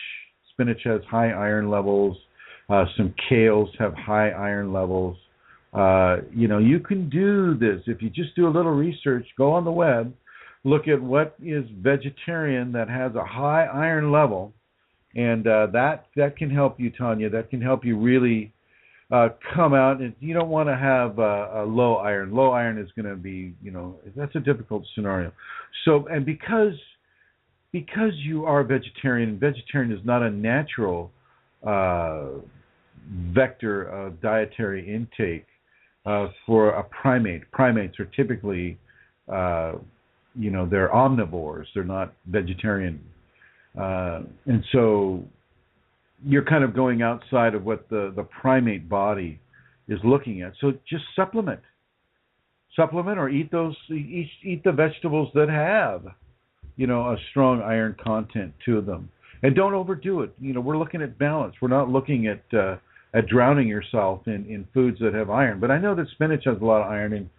Spinach has high iron levels. Some kales have high iron levels. You can do this if you just do a little research. Go on the web. Look at what is vegetarian that has a high iron level, and that can help you, Tanya. That can help you really come out. And you don't want to have a low iron. Low iron is going to be, that's a difficult scenario. So, and because you are vegetarian, and vegetarian is not a natural vector of dietary intake for a primate. Primates are typically they're omnivores. They're not vegetarian. And so you're kind of going outside of what the primate body is looking at. So just supplement or eat the vegetables that have, a strong iron content to them. And don't overdo it. We're looking at balance. We're not looking at drowning yourself in foods that have iron. But I know that spinach has a lot of iron, and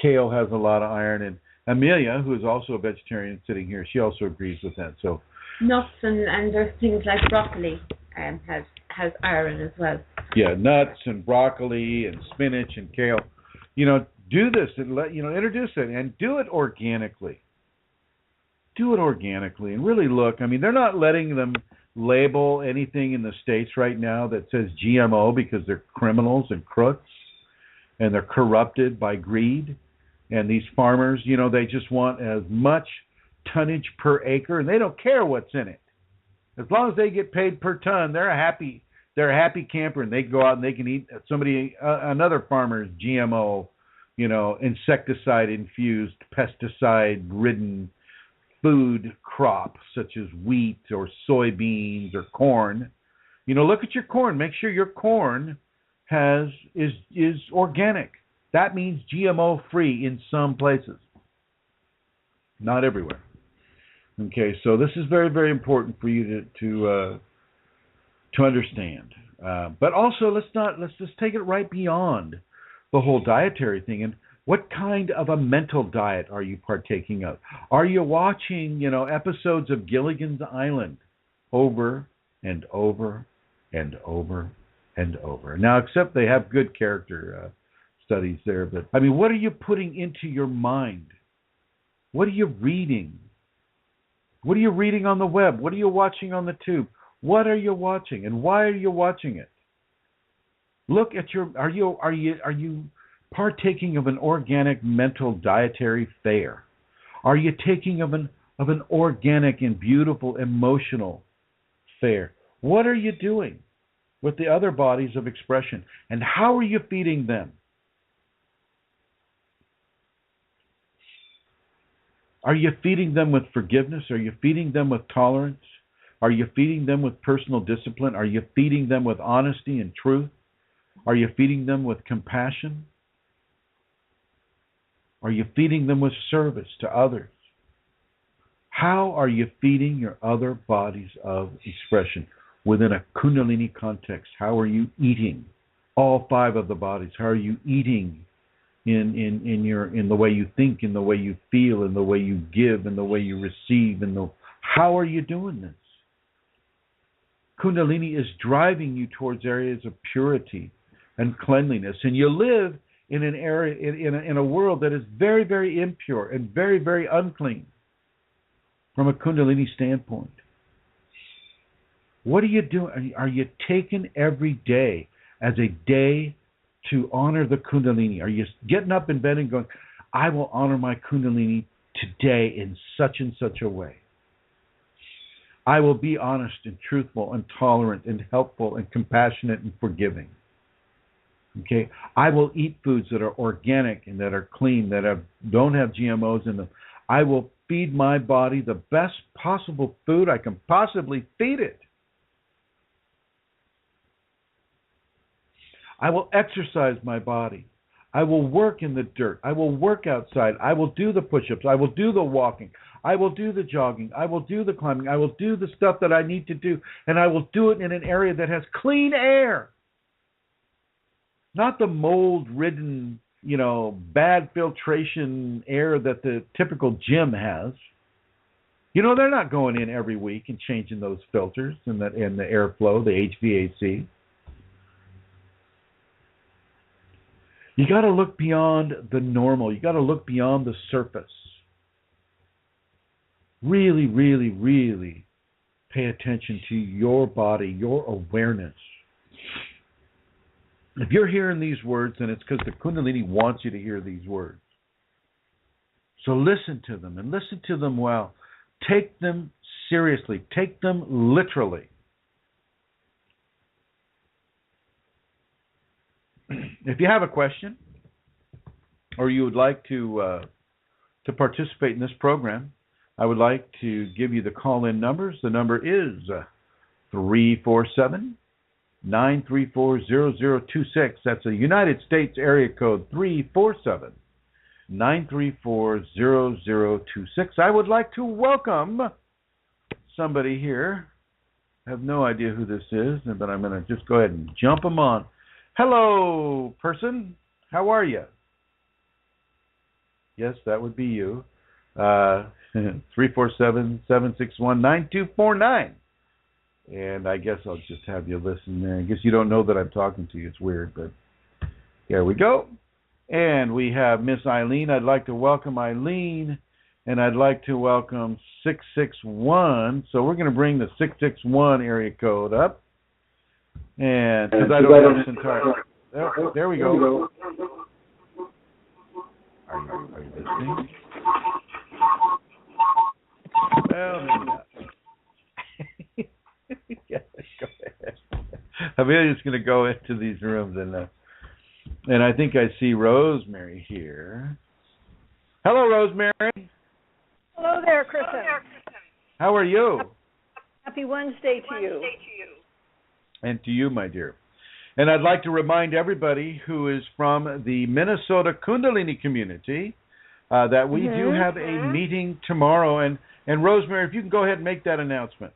kale has a lot of iron, and Amelia, who is also a vegetarian sitting here, she also agrees with that. So nuts and there's things like broccoli has iron as well. Yeah, nuts and broccoli and spinach and kale. Do this and introduce it, and do it organically. Do it organically and really look. I mean, they're not letting them label anything in the States right now that says GMO, because they're criminals and crooks, and they're corrupted by greed. And these farmers, they just want as much tonnage per acre, and they don't care what's in it. As long as they get paid per ton, they're a happy camper, and they go out and they can eat another farmer's GMO, insecticide infused, pesticide ridden food crop, such as wheat or soybeans or corn. Look at your corn. Make sure your corn is organic. That means GMO free in some places, not everywhere. Okay, so this is very, very important for you to understand. But also, let's just take it right beyond the whole dietary thing. And what kind of a mental diet are you partaking of? Are you watching, episodes of Gilligan's Island over and over and over and over? Now, except they have good character studies there, but I mean, what are you putting into your mind? What are you reading? What are you reading on the web? What are you watching on the tube? What are you watching, and why are you watching it? Look at are you partaking of an organic mental dietary fare? Are you taking of an organic and beautiful emotional fare? What are you doing with the other bodies of expression, and how are you feeding them? Are you feeding them with forgiveness? Are you feeding them with tolerance? Are you feeding them with personal discipline? Are you feeding them with honesty and truth? Are you feeding them with compassion? Are you feeding them with service to others? How are you feeding your other bodies of expression within a Kundalini context? How are you eating all 5 of the bodies? How are you eating in the way you think, in the way you feel, in the way you give, in the way you receive, how are you doing this? Kundalini is driving you towards areas of purity and cleanliness, and you live in an area in a world that is very, very impure and very, very unclean from a Kundalini standpoint. What are you doing? Are you taking every day as a day to honor the Kundalini? Are you getting up in bed and going, I will honor my Kundalini today in such and such a way? I will be honest and truthful and tolerant and helpful and compassionate and forgiving. Okay? I will eat foods that are organic and that are clean, that don't have GMOs in them. I will feed my body the best possible food I can possibly feed it. I will exercise my body. I will work in the dirt. I will work outside. I will do the push-ups. I will do the walking. I will do the jogging. I will do the climbing. I will do the stuff that I need to do. And I will do it in an area that has clean air. Not the mold-ridden, bad filtration air that the typical gym has. They're not going in every week and changing those filters and the airflow, the HVAC. You got to look beyond the normal. You got to look beyond the surface. Really, really, really pay attention to your body, your awareness. If you're hearing these words, then it's because the Kundalini wants you to hear these words. So listen to them, and listen to them well. Take them seriously. Take them literally. If you have a question, or you would like to participate in this program, I would like to give you the call-in numbers. The number is 347-934-0026. That's a United States area code, 347-934-0026. I would like to welcome somebody here. I have no idea who this is, but I'm going to just go ahead and jump them on. Hello, person. How are you? Yes, that would be you. 347-761-9249. And I guess I'll just have you listen there. I guess you don't know that I'm talking to you. It's weird, but there we go. And we have Miss Eileen. I'd like to welcome Eileen, and I'd like to welcome 661. So we're going to bring the 661 area code up. And because I don't know this entire... There we go. Are you listening? Well, maybe not. Yeah, go ahead. I'm really just going to go into these rooms, and I think I see Rosemary here. Hello, Rosemary. Hello, Hello there, Chrism. How are you? Happy Wednesday to you. And to you, my dear. And I'd like to remind everybody who is from the Minnesota Kundalini community that we do have a meeting tomorrow. And Rosemary, if you can go ahead and make that announcement.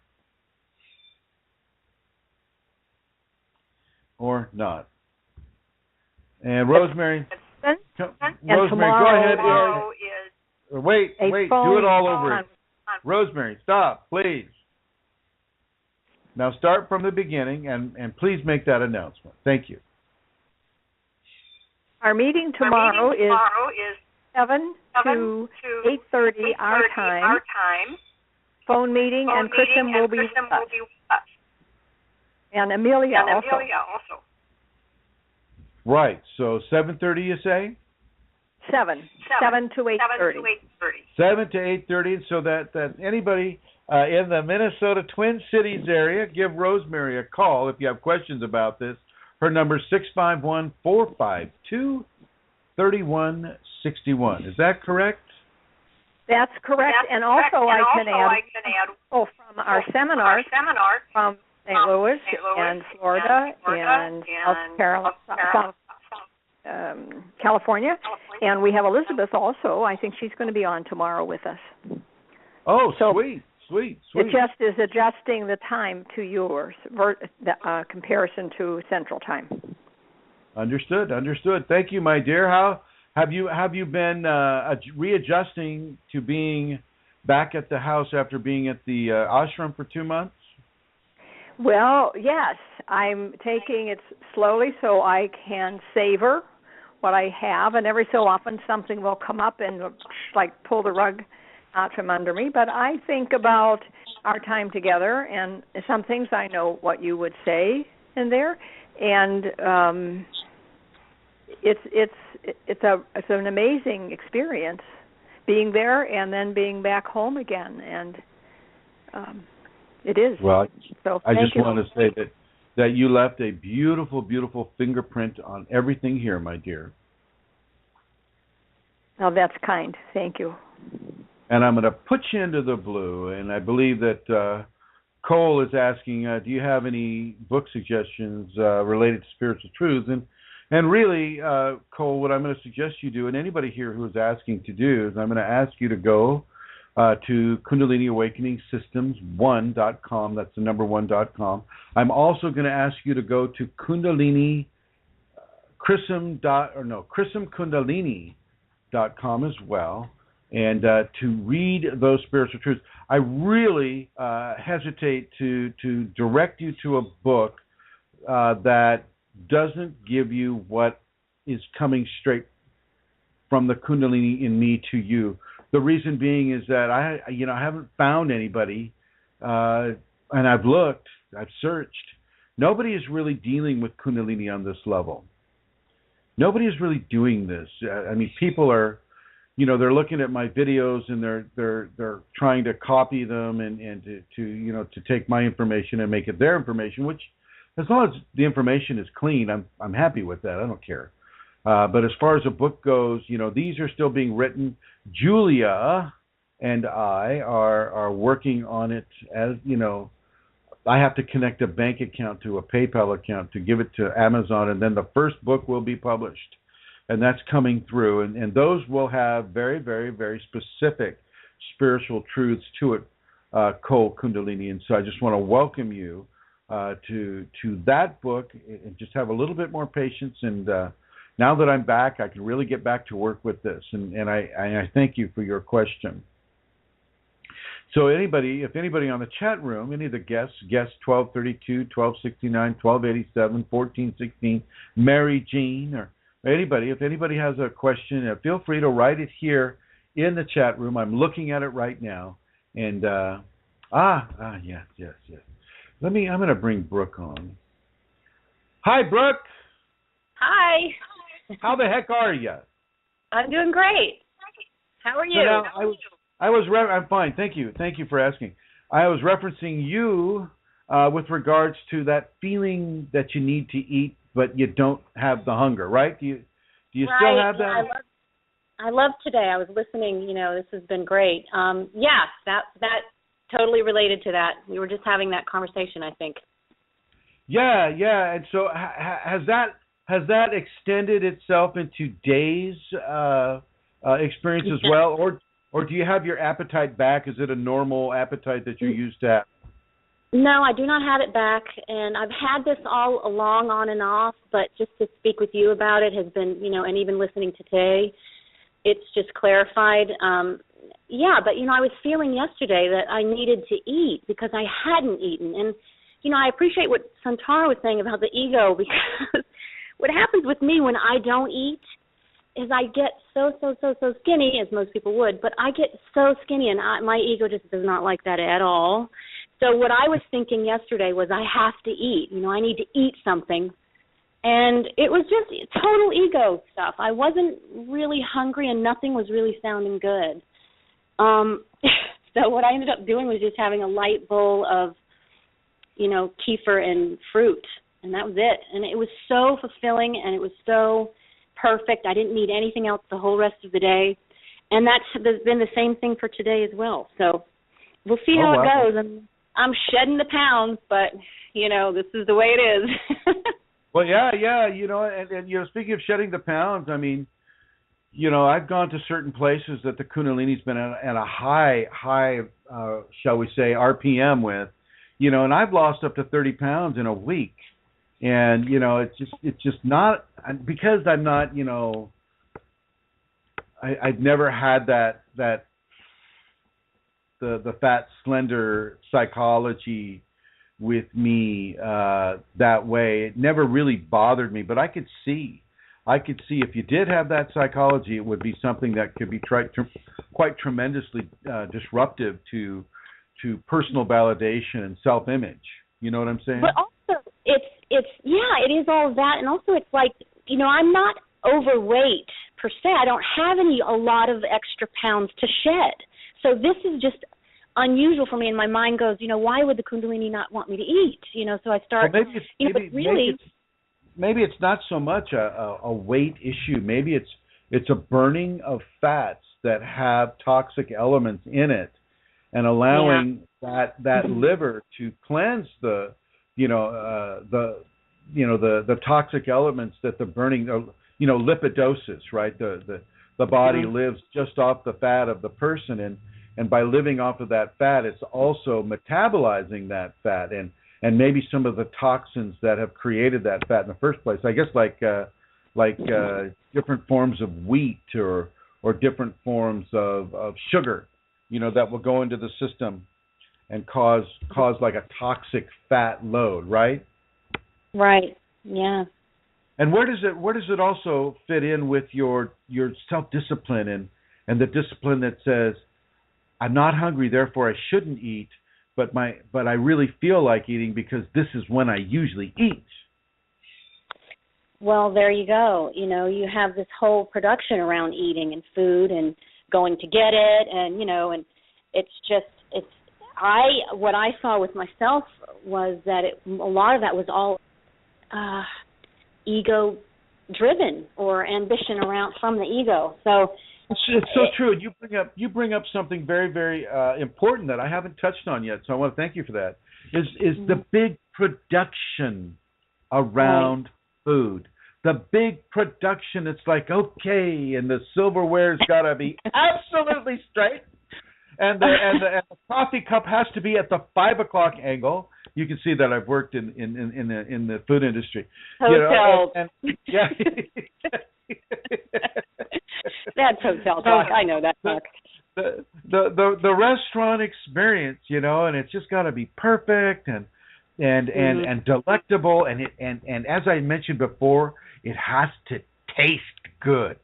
Or not. And Rosemary, Rosemary, go ahead. Wait, do it all over. Rosemary, stop, please. Now start from the beginning and please make that announcement. Thank you. Our meeting tomorrow is 7 to 8:30 our time. Phone meeting, and Chrism will be with us. And Amelia also. Right. So 7:30, you say? 7 to 8:30. 7 to 8:30, so that anybody in the Minnesota Twin Cities area, give Rosemary a call if you have questions about this. Her number is 651-452-3161. Is that correct? That's correct. And also I can add from our seminars from St. Louis and Florida and South California. And we have Elizabeth also. I think she's going to be on tomorrow with us. Oh, so, sweet. It just is adjusting the time to yours, comparison to Central Time. Understood. Thank you, my dear. How have you been readjusting to being back at the house after being at the ashram for 2 months? Well, yes. I'm taking it slowly so I can savor what I have, and every so often something will come up and pull the rug out from under me. But I think about our time together, and some things I know what you would say in there, and it's an amazing experience being there and then being back home again, and it is. Well, so I just want to say that you left a beautiful, beautiful fingerprint on everything here, my dear. Oh, that's kind. Thank you. And I'm going to put you into the blue, and I believe that Cole is asking, do you have any book suggestions related to spiritual truths? And really, Cole, what I'm going to suggest you do, and anybody here who is asking to do, is I'm going to ask you to go to KundaliniAwakeningSystems1.com. That's the number 1.com. I'm also going to ask you to go to chrismkundalini.com as well, and to read those spiritual truths. I really hesitate to direct you to a book that doesn't give you what is coming straight from the Kundalini in me to you. The reason being is that I haven't found anybody, and I've looked, I've searched. Nobody is really dealing with Kundalini on this level. Nobody is really doing this. I mean, people are, they're looking at my videos and they're trying to copy them and to take my information and make it their information. Which, as long as the information is clean, I'm happy with that. I don't care. But as far as a book goes, these are still being written. Julia and I are working on it. As I have to connect a bank account to a PayPal account to give it to Amazon, and then the first book will be published, and that's coming through. And those will have very, very, very specific spiritual truths to it, Cole Kundalini. And so I just want to welcome you to that book, and just have a little bit more patience. And now that I'm back, I can really get back to work with this. And I thank you for your question. So if anybody on the chat room, any of the guests 1232, 1269, 1287, 1416, Mary Jean, or anybody, if anybody has a question, feel free to write it here in the chat room. I'm looking at it right now. And, yes. I'm going to bring Brooke on. Hi, Brooke. Hi. How the heck are you? I'm doing great. How are you? I'm fine. Thank you. Thank you for asking. I was referencing you with regards to that feeling that you need to eat, but you don't have the hunger, right? Do you still have that? I love today. I was listening. This has been great. That totally related to that. We were just having that conversation, I think. Yeah. And so has that extended itself into days experience as well, or do you have your appetite back? Is it a normal appetite that you're used to have? No, I do not have it back, and I've had this all along, on and off, but just to speak with you about it has been, and even listening to today, it's just clarified. But, I was feeling yesterday that I needed to eat because I hadn't eaten. And, I appreciate what Santara was saying about the ego, because what happens with me when I don't eat is I get so skinny, as most people would, but I get so skinny, and my ego just does not like that at all. So what I was thinking yesterday was I have to eat. I need to eat something. And it was just total ego stuff. I wasn't really hungry, and nothing was really sounding good. So what I ended up doing was just having a light bowl of, kefir and fruit, and that was it. And it was so fulfilling, and it was so perfect. I didn't need anything else the whole rest of the day. And that's been the same thing for today as well. So we'll see how it goes. And I'm shedding the pounds, but, this is the way it is. Well, yeah, and speaking of shedding the pounds, I mean, I've gone to certain places that the Kundalini's been at a high, shall we say, RPM with, and I've lost up to 30 pounds in a week. And, it's just not, because I'm not, I've never had that the fat, slender psychology with me that way. It never really bothered me, but I could see if you did have that psychology, it would be something that could be quite tremendously disruptive to personal validation and self-image. You know what I'm saying? But also, it is all of that, and also it's like, I'm not overweight per se. I don't have a lot of extra pounds to shed. So this is just unusual for me, and my mind goes, why would the Kundalini not want me to eat? So I start, maybe it's not so much a weight issue. Maybe it's a burning of fats that have toxic elements in it, and allowing that liver to cleanse the toxic elements that the burning, lipidosis, right? The body lives just off the fat of the person, and by living off of that fat, it's also metabolizing that fat and maybe some of the toxins that have created that fat in the first place. I guess like different forms of wheat or different forms of sugar, that will go into the system and cause like a toxic fat load, right? Right. Yeah. And where does it also fit in with your self-discipline and the discipline that says, I'm not hungry, therefore I shouldn't eat, but I really feel like eating because this is when I usually eat? Well, there you go. You have this whole production around eating and food and going to get it, and and what I saw with myself was that a lot of that was all ego driven or ambition around from the ego. So it's so true. You bring up something very, very important that I haven't touched on yet. So I want to thank you for that. Is the big production around food? The big production. It's like, okay, and the silverware's got to be absolutely straight, and the coffee cup has to be at the 5 o'clock angle. You can see that I've worked in the food industry. Hotels. Yeah. That's hotel talk. I know that talk. The restaurant experience, and it's just got to be perfect and delectable, and as I mentioned before, it has to taste good,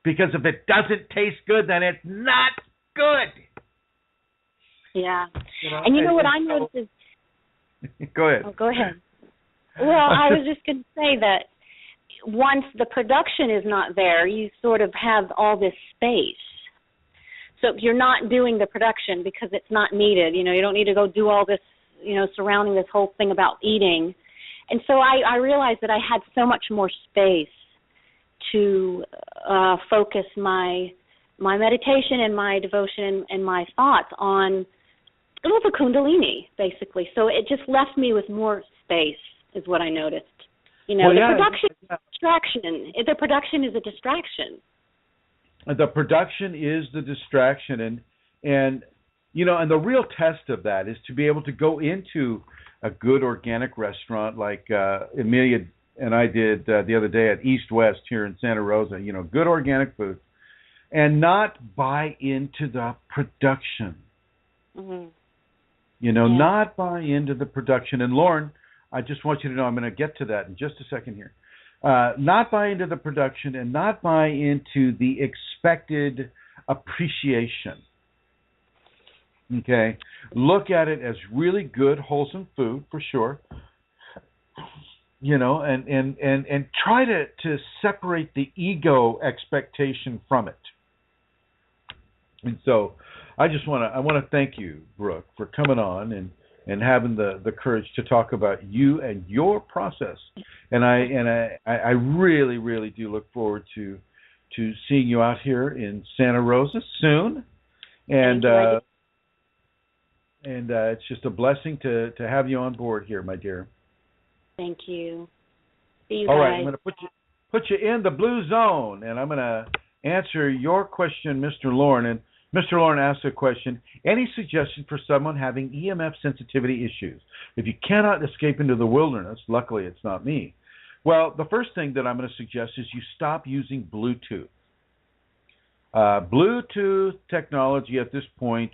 because if it doesn't taste good, then it's not good. Yeah. And what I noticed is. Go ahead. Oh, go ahead. Well, I was just going to say that once the production is not there, you sort of have all this space. So you're not doing the production because it's not needed. You don't need to go do all this, surrounding this whole thing about eating. And so I realized that I had so much more space to focus my my meditation and my devotion and my thoughts on the Kundalini, basically. So it just left me with more space, is what I noticed. The production is a distraction. The production is a distraction. The production is the distraction, and the real test of that is to be able to go into a good organic restaurant like Amelia and I did the other day at East West here in Santa Rosa, good organic food, and not buy into the production. Mm-hmm. Not buy into the production. And Lauren, I just want you to know, I'm going to get to that in just a second here. Not buy into the production and not buy into the expected appreciation. Okay? Look at it as really good, wholesome food, for sure. And try to separate the ego expectation from it. And so I want to thank you, Brooke, for coming on and having the courage to talk about you and your process. And I really, really do look forward to seeing you out here in Santa Rosa soon. And it's just a blessing to have you on board here, my dear. Thank you. See you All guys. right, I'm going to put you in the blue zone, and I'm going to answer your question, Mr. Lauren. And Mr. Lauren asked a question: any suggestion for someone having EMF sensitivity issues? If you cannot escape into the wilderness, luckily it's not me. Well, the first thing that I'm going to suggest is you stop using Bluetooth. Bluetooth technology at this point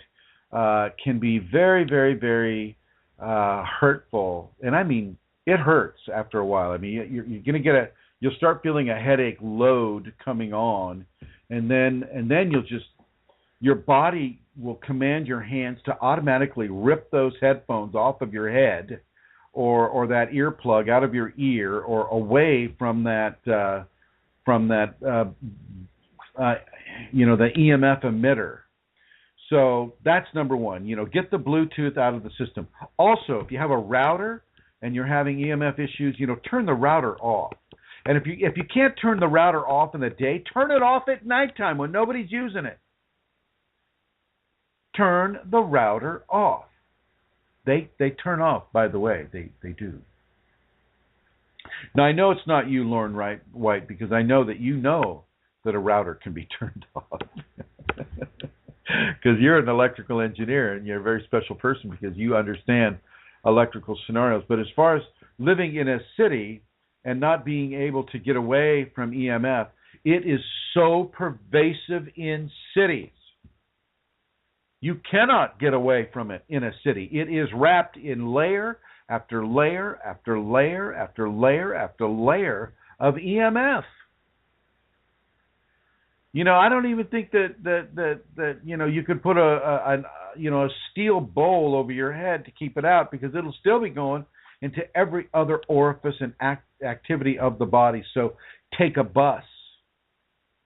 can be very, very, very hurtful, and I mean it hurts after a while. I mean you're going to you'll start feeling a headache load coming on, and then your body will command your hands to automatically rip those headphones off of your head, or that earplug out of your ear, or away from that the EMF emitter. So that's number one. Get the Bluetooth out of the system. Also, if you have a router and you're having EMF issues, turn the router off. And if you can't turn the router off in the day, turn it off at nighttime when nobody's using it. Turn the router off. They turn off, by the way. They do. Now, I know it's not you, Lauren White, because I know that a router can be turned off. Because you're an electrical engineer and you're a very special person because you understand electrical scenarios. But as far as living in a city and not being able to get away from EMF, it is so pervasive in cities. You cannot get away from it in a city. It is wrapped in layer after layer after layer after layer after layer of EMF. I don't even think that you could put a steel bowl over your head to keep it out, because it'll still be going into every other orifice and activity of the body. So take a bus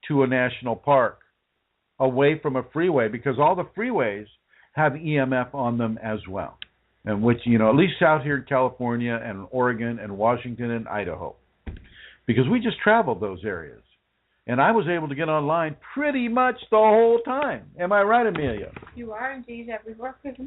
to a national park, away from a freeway, because all the freeways have EMF on them as well. And which, at least out here in California and Oregon and Washington and Idaho, because we just traveled those areas. And I was able to get online pretty much the whole time. Am I right, Amelia? You are indeed everywhere, except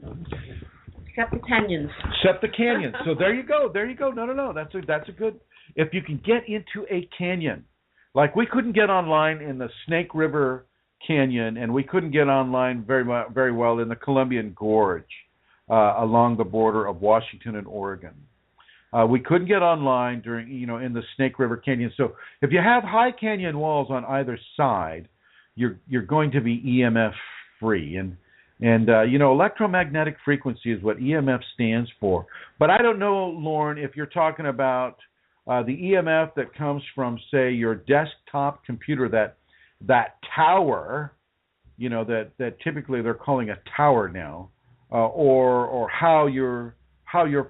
the canyons. Except the canyons. So there you go. No. That's a good. If you can get into a canyon, like we couldn't get online in the Snake River Canyon, and we couldn't get online very well in the Columbian Gorge along the border of Washington and Oregon. We couldn't get online during, in the Snake River Canyon. So if you have high canyon walls on either side, you're going to be EMF free. And electromagnetic frequency is what EMF stands for. But I don't know, Lauren, if you're talking about the EMF that comes from, say, your desktop computer, that tower, that typically they're calling a tower now, or how you're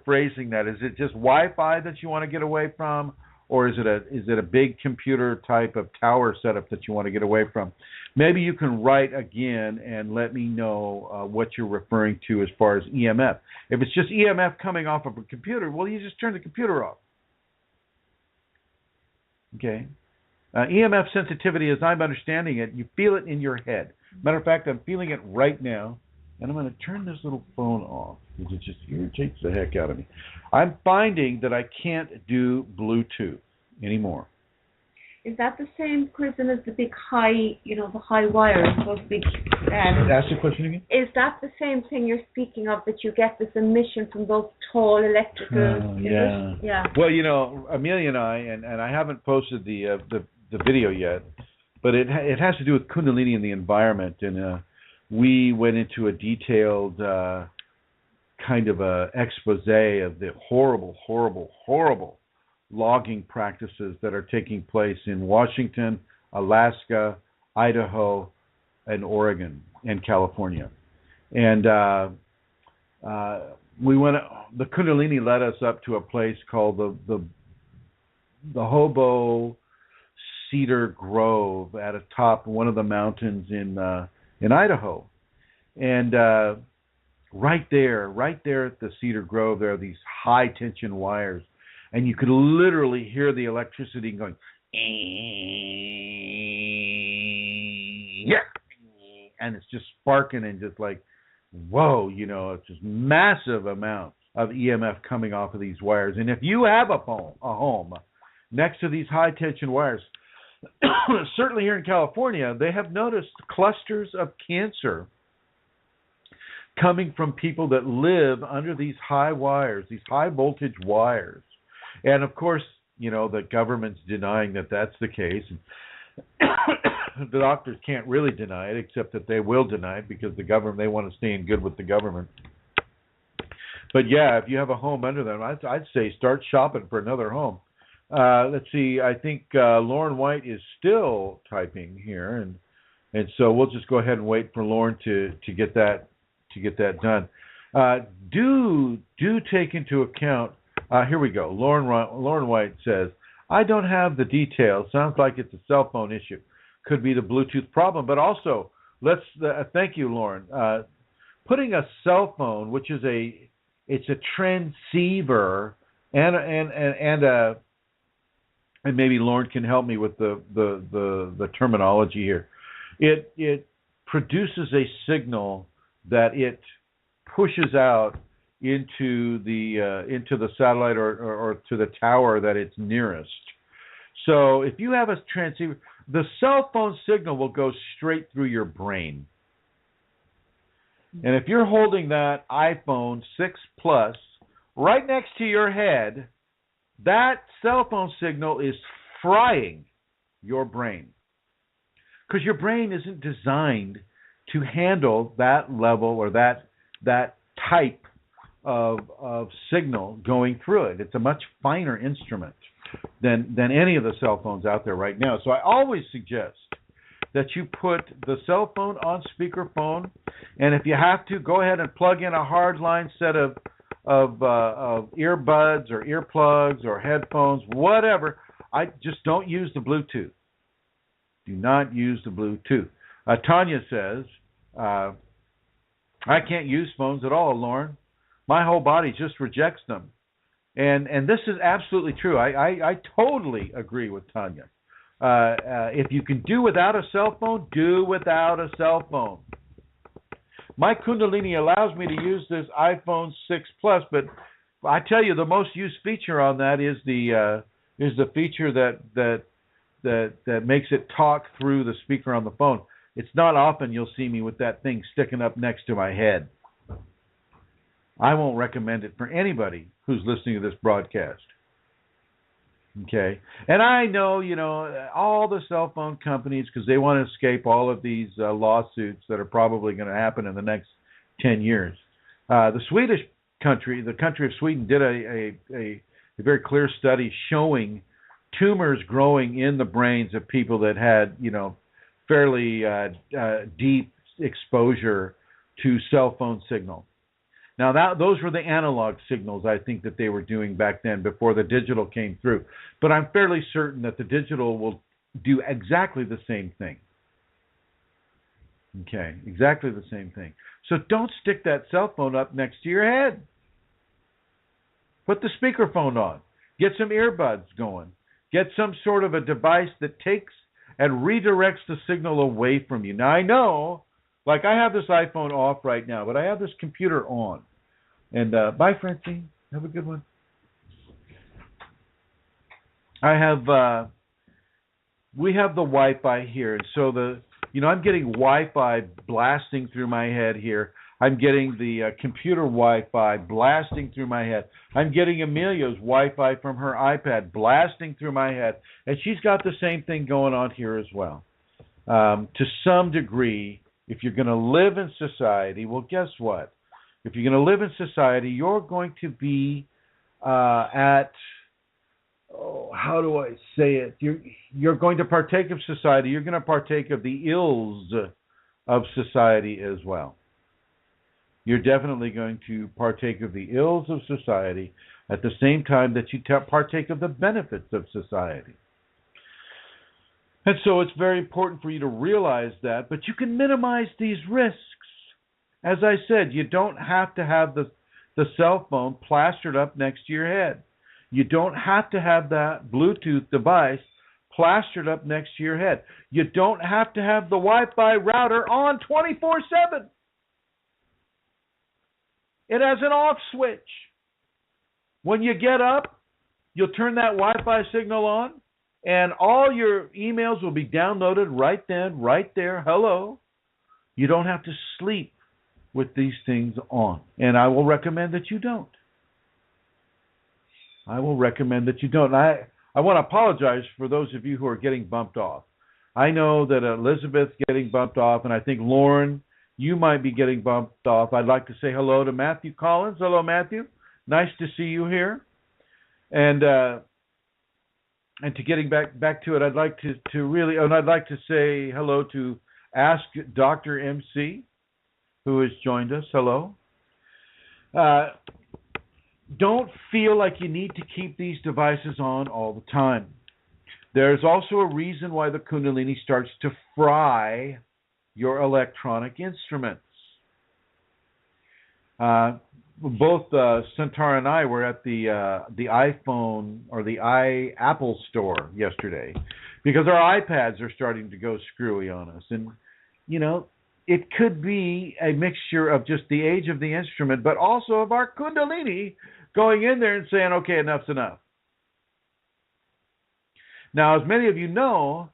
phrasing that. Is it just Wi-Fi that you want to get away from, or is it a big computer type of tower setup that you want to get away from? Maybe you can write again and let me know what you're referring to as far as EMF. If it's just EMF coming off of a computer, well, you just turn the computer off. Okay. EMF sensitivity, as I'm understanding it, you feel it in your head. Matter of fact, I'm feeling it right now, and I'm going to turn this little phone off because it just irritates the heck out of me. I'm finding that I can't do Bluetooth anymore. Is that the same, Chrism, as the big high, the high wires, those big... Ask the question again? Is that the same thing you're speaking of, that you get this emission from those tall electrical... Yeah. Yeah. Well, Amelia and I haven't posted the video yet, but it has to do with Kundalini and the environment, and we went into a detailed kind of a expose of the horrible, horrible, horrible logging practices that are taking place in Washington, Alaska, Idaho, and Oregon, and California. And we went. The Kundalini led us up to a place called the Hobo Cedar Grove at a top one of the mountains in Idaho, and right there at the Cedar Grove, there are these high tension wires. And you could literally hear the electricity going, yeah, and it's just sparking and just like, whoa, it's just massive amounts of EMF coming off of these wires. And if you have a home next to these high tension wires, certainly here in California, they have noticed clusters of cancer coming from people that live under these high wires, these high voltage wires. And, of course, the government's denying that that's the case. The doctors can't really deny it, except that they will deny it because the government, they want to stay in good with the government. But, yeah, if you have a home under them, I'd say start shopping for another home. Let's see. I think Lauren White is still typing here, and so we'll just go ahead and wait for Lauren to get that done. Do take into account. Here we go. Lauren White says, I don't have the details. Sounds like it's a cell phone issue. Could be the Bluetooth problem. But also, thank you, Lauren. Putting a cell phone, which is it's a transceiver, and maybe Lauren can help me with the terminology here. It produces a signal that it pushes out into the satellite or to the tower that it's nearest. So if you have a transceiver, the cell phone signal will go straight through your brain. And if you're holding that iPhone 6 Plus right next to your head, that cell phone signal is frying your brain. Because your brain isn't designed to handle that level or that type of signal going through it. It's a much finer instrument than any of the cell phones out there right now. So I always suggest that you put the cell phone on speakerphone, and if you have to, go ahead and plug in a hardline set of earbuds or earplugs or headphones, whatever. I just don't use the Bluetooth. Do not use the Bluetooth. Tanya says, I can't use phones at all, Lauren. My whole body just rejects them. And this is absolutely true. I totally agree with Tanya. If you can do without a cell phone, do without a cell phone. My Kundalini allows me to use this iPhone 6 Plus, but I tell you, the most used feature on that is the feature that makes it talk through the speaker on the phone. It's not often you'll see me with that thing sticking up next to my head. I won't recommend it for anybody who's listening to this broadcast. Okay? And I know, all the cell phone companies, because they want to escape all of these lawsuits that are probably going to happen in the next 10 years. The country of Sweden, did a very clear study showing tumors growing in the brains of people that had, fairly deep exposure to cell phone signal. Now, those were the analog signals, I think, that they were doing back then before the digital came through. But I'm fairly certain that the digital will do exactly the same thing. Okay, exactly the same thing. So don't stick that cell phone up next to your head. Put the speakerphone on. Get some earbuds going. Get some sort of a device that takes and redirects the signal away from you. Now, I know, like I have this iPhone off right now, but I have this computer on. And bye, Francine. Have a good one. We have the Wi-Fi here, and so I'm getting Wi-Fi blasting through my head here. I'm getting the computer Wi-Fi blasting through my head. I'm getting Amelia's Wi-Fi from her iPad blasting through my head, and she's got the same thing going on here as well. To some degree, if you're going to live in society, well, guess what? If you're going to live in society, you're going to be how do I say it? You're going to partake of society. You're going to partake of the ills of society as well. You're definitely going to partake of the ills of society at the same time that you partake of the benefits of society. And so it's very important for you to realize that, but you can minimize these risks. As I said, you don't have to have the cell phone plastered up next to your head. You don't have to have that Bluetooth device plastered up next to your head. You don't have to have the Wi-Fi router on 24/7. It has an off switch. When you get up, you'll turn that Wi-Fi signal on, and all your emails will be downloaded right then, right there. Hello. You don't have to sleep with these things on. And I will recommend that you don't. I want to apologize for those of you who are getting bumped off. I know that Elizabeth's getting bumped off, and I think Lauren, you might be getting bumped off. I'd like to say hello to Matthew Collins. Hello, Matthew. Nice to see you here. And to getting back to it, I'd like to say hello to Ask Dr. MC, who has joined us. Hello. Don't feel like you need to keep these devices on all the time. There's also a reason why the Kundalini starts to fry your electronic instruments. Both Centaur and I were at the iPhone or the Apple store yesterday because our iPads are starting to go screwy on us. And, it could be a mixture of just the age of the instrument, but also of our Kundalini going in there and saying, okay, enough's enough. Now, as many of you know,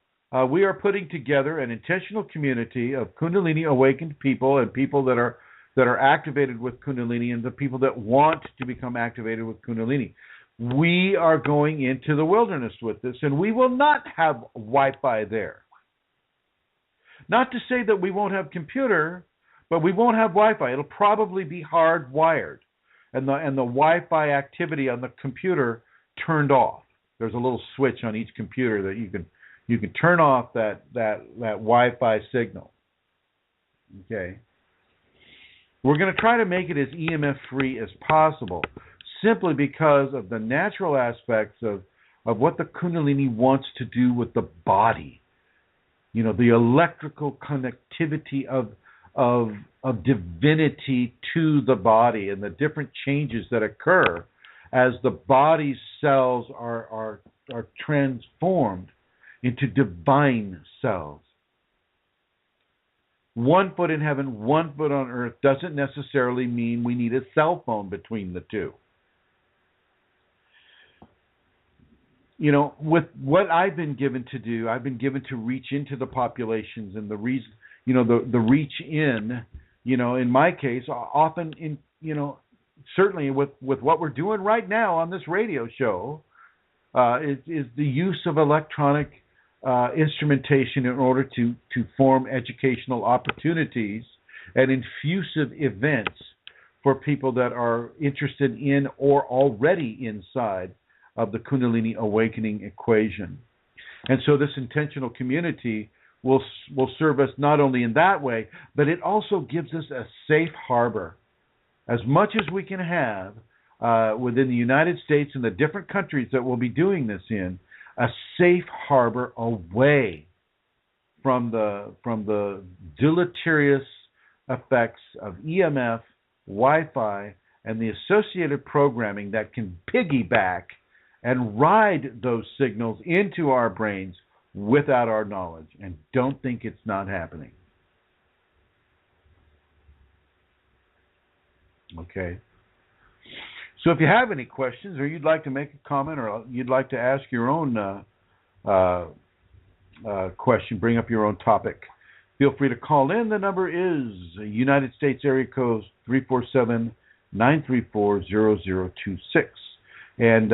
we are putting together an intentional community of Kundalini awakened people and people that are activated with Kundalini and the people that want to become activated with Kundalini. We are going into the wilderness with this, and we will not have Wi-Fi there. Not to say that we won't have computer, but we won't have Wi-Fi. It'll probably be hardwired, and the Wi-Fi activity on the computer turned off. There's a little switch on each computer that you can turn off that Wi-Fi signal. Okay. We're going to try to make it as EMF free as possible, simply because of the natural aspects of what the Kundalini wants to do with the body. The electrical connectivity of divinity to the body and the different changes that occur as the body's cells are transformed into divine cells. 1 foot in heaven, 1 foot on earth doesn't necessarily mean we need a cell phone between the two. With what I've been given to do, I've been given to reach into the populations, and the reason, the reach in, in my case, often certainly with what we're doing right now on this radio show, is the use of electronic instrumentation in order to form educational opportunities and infusive events for people that are interested in or already inside of the Kundalini awakening equation. And so this intentional community will serve us not only in that way, but it also gives us a safe harbor. As much as we can have within the United States and the different countries that we'll be doing this in, a safe harbor away from the deleterious effects of EMF, Wi-Fi, and the associated programming that can piggyback and ride those signals into our brains without our knowledge, and don't think it's not happening. Okay. So if you have any questions, or you'd like to make a comment, or you'd like to ask your own question, bring up your own topic, feel free to call in. The number is United States area code 347-934-0026. And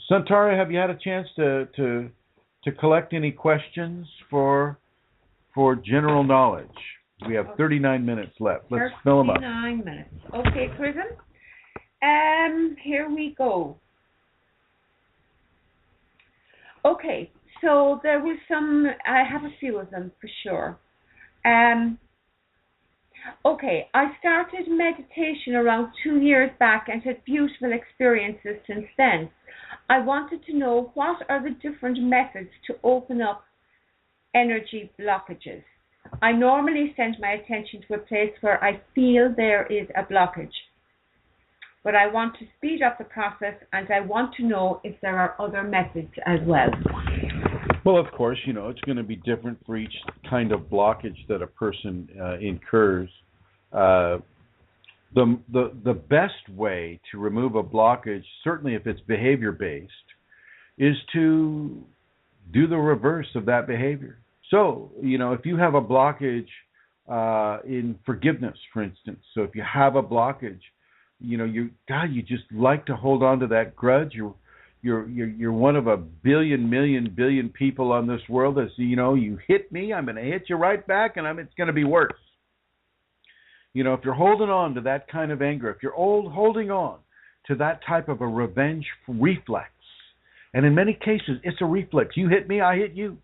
Santara, have you had a chance to collect any questions for general knowledge? We have 39 minutes left. Let's fill them up. 39 minutes. Okay, Chrism. Here we go. Okay, so there was I have a few of them for sure. Okay, I started meditation around 2 years back and had beautiful experiences since then. I wanted to know, what are the different methods to open up energy blockages? I normally send my attention to a place where I feel there is a blockage, but I want to speed up the process, and I want to know if there are other methods as well. Well, of course, it's going to be different for each kind of blockage that a person incurs. The best way to remove a blockage, certainly if it's behavior-based, is to do the reverse of that behavior. So, if you have a blockage in forgiveness, for instance, so if you have a blockage, you just like to hold on to that grudge. You're one of a billion people on this world that, you hit me, I'm going to hit you right back, and it's going to be worse. If you're holding on to that kind of anger, if you're holding on to that type of a revenge reflex, and in many cases it's a reflex. You hit me, I hit you.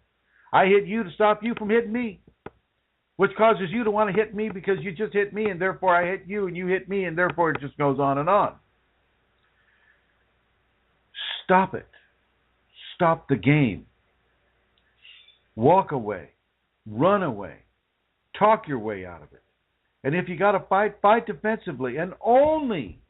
I hit you to stop you from hitting me, which causes you to want to hit me because you just hit me, and therefore I hit you, and you hit me, and therefore it just goes on and on. Stop it. Stop the game. Walk away. Run away. Talk your way out of it. And if you got to fight defensively, and only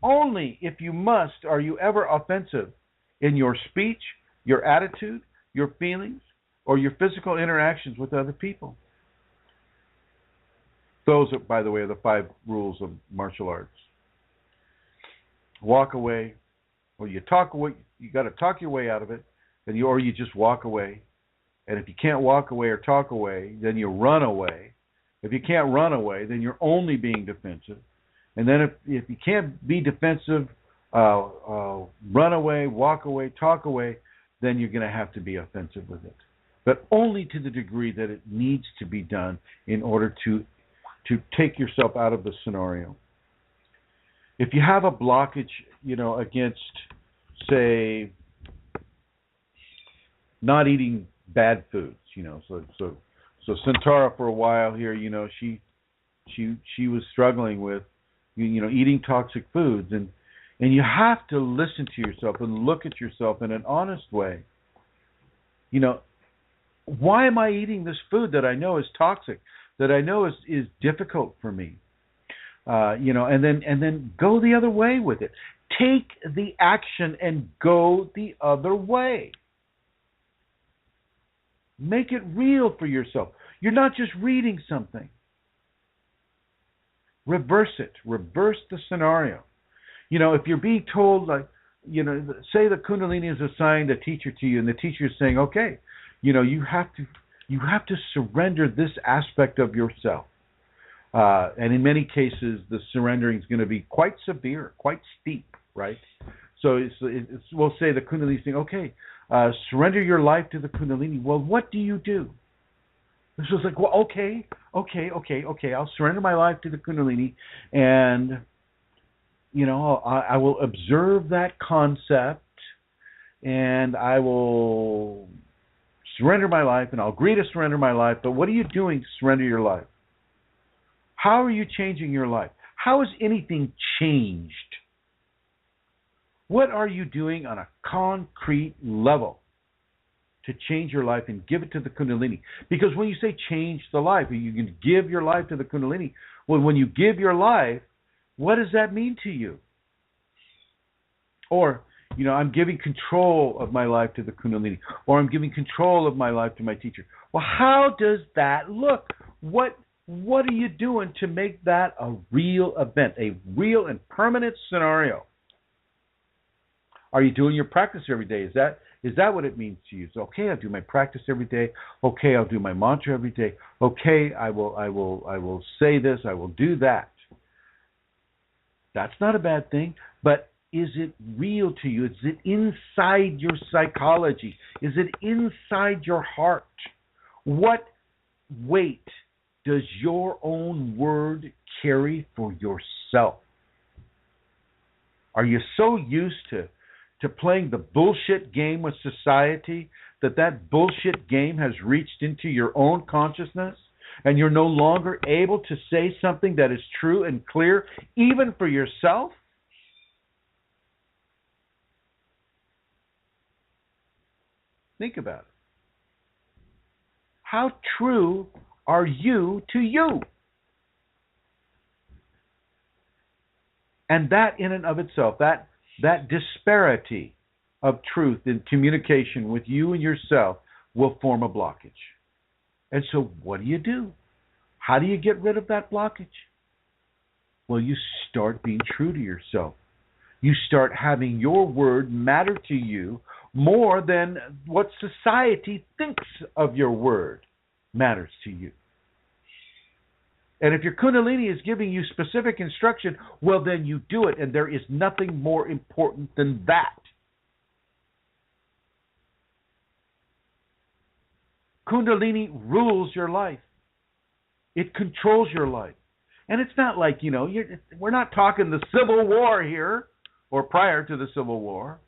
if you must are you ever offensive in your speech, your attitude, your feelings, or your physical interactions with other people. Those, by the way, are the 5 rules of martial arts. Walk away, or you talk away. You got to talk your way out of it, or you just walk away. And if you can't walk away or talk away, then you run away. If you can't run away, then you're only being defensive. And then if you can't be defensive, run away, walk away, talk away, then you're going to have to be offensive with it. But only to the degree that it needs to be done in order to take yourself out of the scenario. If you have a blockage, against, say, not eating bad foods, so Santara for a while here, she was struggling with, eating toxic foods, and you have to listen to yourself and look at yourself in an honest way. Why am I eating this food that I know is toxic, that I know is difficult for me? And then go the other way with it. Take the action and go the other way. Make it real for yourself. You're not just reading something. Reverse it. Reverse the scenario. If you're being told, say the Kundalini is assigned a teacher to you, and the teacher is saying, okay, you have to surrender this aspect of yourself. And in many cases, the surrendering is going to be quite severe, quite steep, right? So we'll say the Kundalini is saying, okay, surrender your life to the Kundalini. Well, what do you do? This was like, well, okay. I'll surrender my life to the Kundalini, and I will observe that concept, and I will surrender my life, and I'll agree to surrender my life. But what are you doing to surrender your life? How are you changing your life? How has anything changed? What are you doing on a concrete level to change your life and give it to the Kundalini? Because when you say change the life, you can give your life to the Kundalini. Well, when you give your life, what does that mean to you? Or, I'm giving control of my life to the Kundalini, or I'm giving control of my life to my teacher. Well, how does that look? What are you doing to make that a real event, a real and permanent scenario? Are you doing your practice every day? Is that what it means to you? So, okay, I'll do my practice every day. Okay, I'll do my mantra every day. Okay, I will say this. I will do that. That's not a bad thing, but is it real to you? Is it inside your psychology? Is it inside your heart? What weight does your own word carry for yourself? Are you so used to playing the bullshit game with society that bullshit game has reached into your own consciousness, and you're no longer able to say something that is true and clear, even for yourself? Think about it. How true are you to you? And that in and of itself, that disparity of truth in communication with you and yourself will form a blockage. And so what do? How do you get rid of that blockage? Well, you start being true to yourself. You start having your word matter to you more than what society thinks of your word matters to you. And if your Kundalini is giving you specific instruction, well, then you do it, and there is nothing more important than that. Kundalini rules your life. It controls your life. And it's not like, we're not talking the Civil War here, or prior to the Civil War,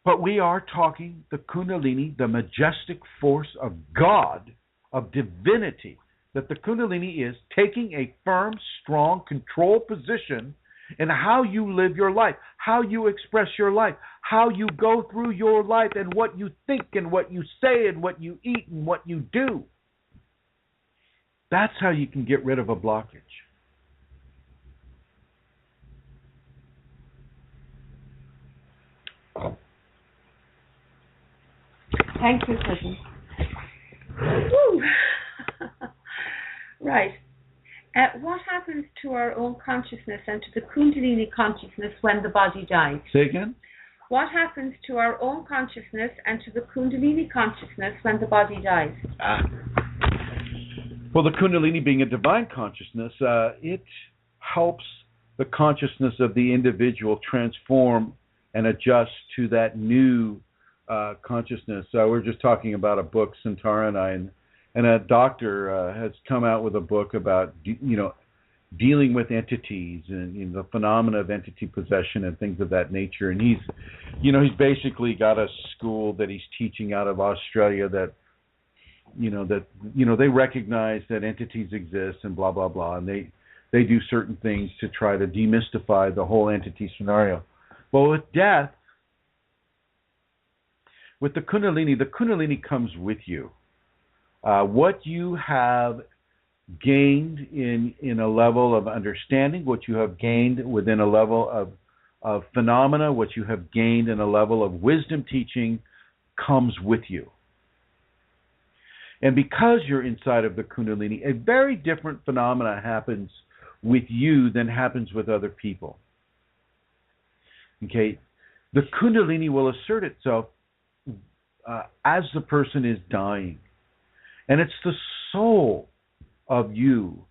but we are talking the Kundalini, the majestic force of God, of divinity, that the Kundalini is taking a firm, strong, controlled position in how you live your life, how you express your life, how you go through your life, and what you think and what you say and what you eat and what you do. That's how you can get rid of a blockage. Thank you, Chrism. Woo. Right. What happens to our own consciousness and to the Kundalini consciousness when the body dies? Say again? What happens to our own consciousness and to the Kundalini consciousness when the body dies? Well, the Kundalini being a divine consciousness, it helps the consciousness of the individual transform and adjust to that new consciousness. We're just talking about a book, Santara and I, and a doctor has come out with a book about, dealing with entities and the phenomena of entity possession and things of that nature. And he's basically got a school that he's teaching out of Australia that they recognize that entities exist and blah blah blah, and they do certain things to try to demystify the whole entity scenario. Well, with death, with the Kundalini comes with you. What you have gained in a level of understanding, what you have gained within a level of phenomena, what you have gained in a level of wisdom teaching comes with you. And because you're inside of the Kundalini, a very different phenomena happens with you than happens with other people. Okay? The Kundalini will assert itself as the person is dying. And it's the soul of you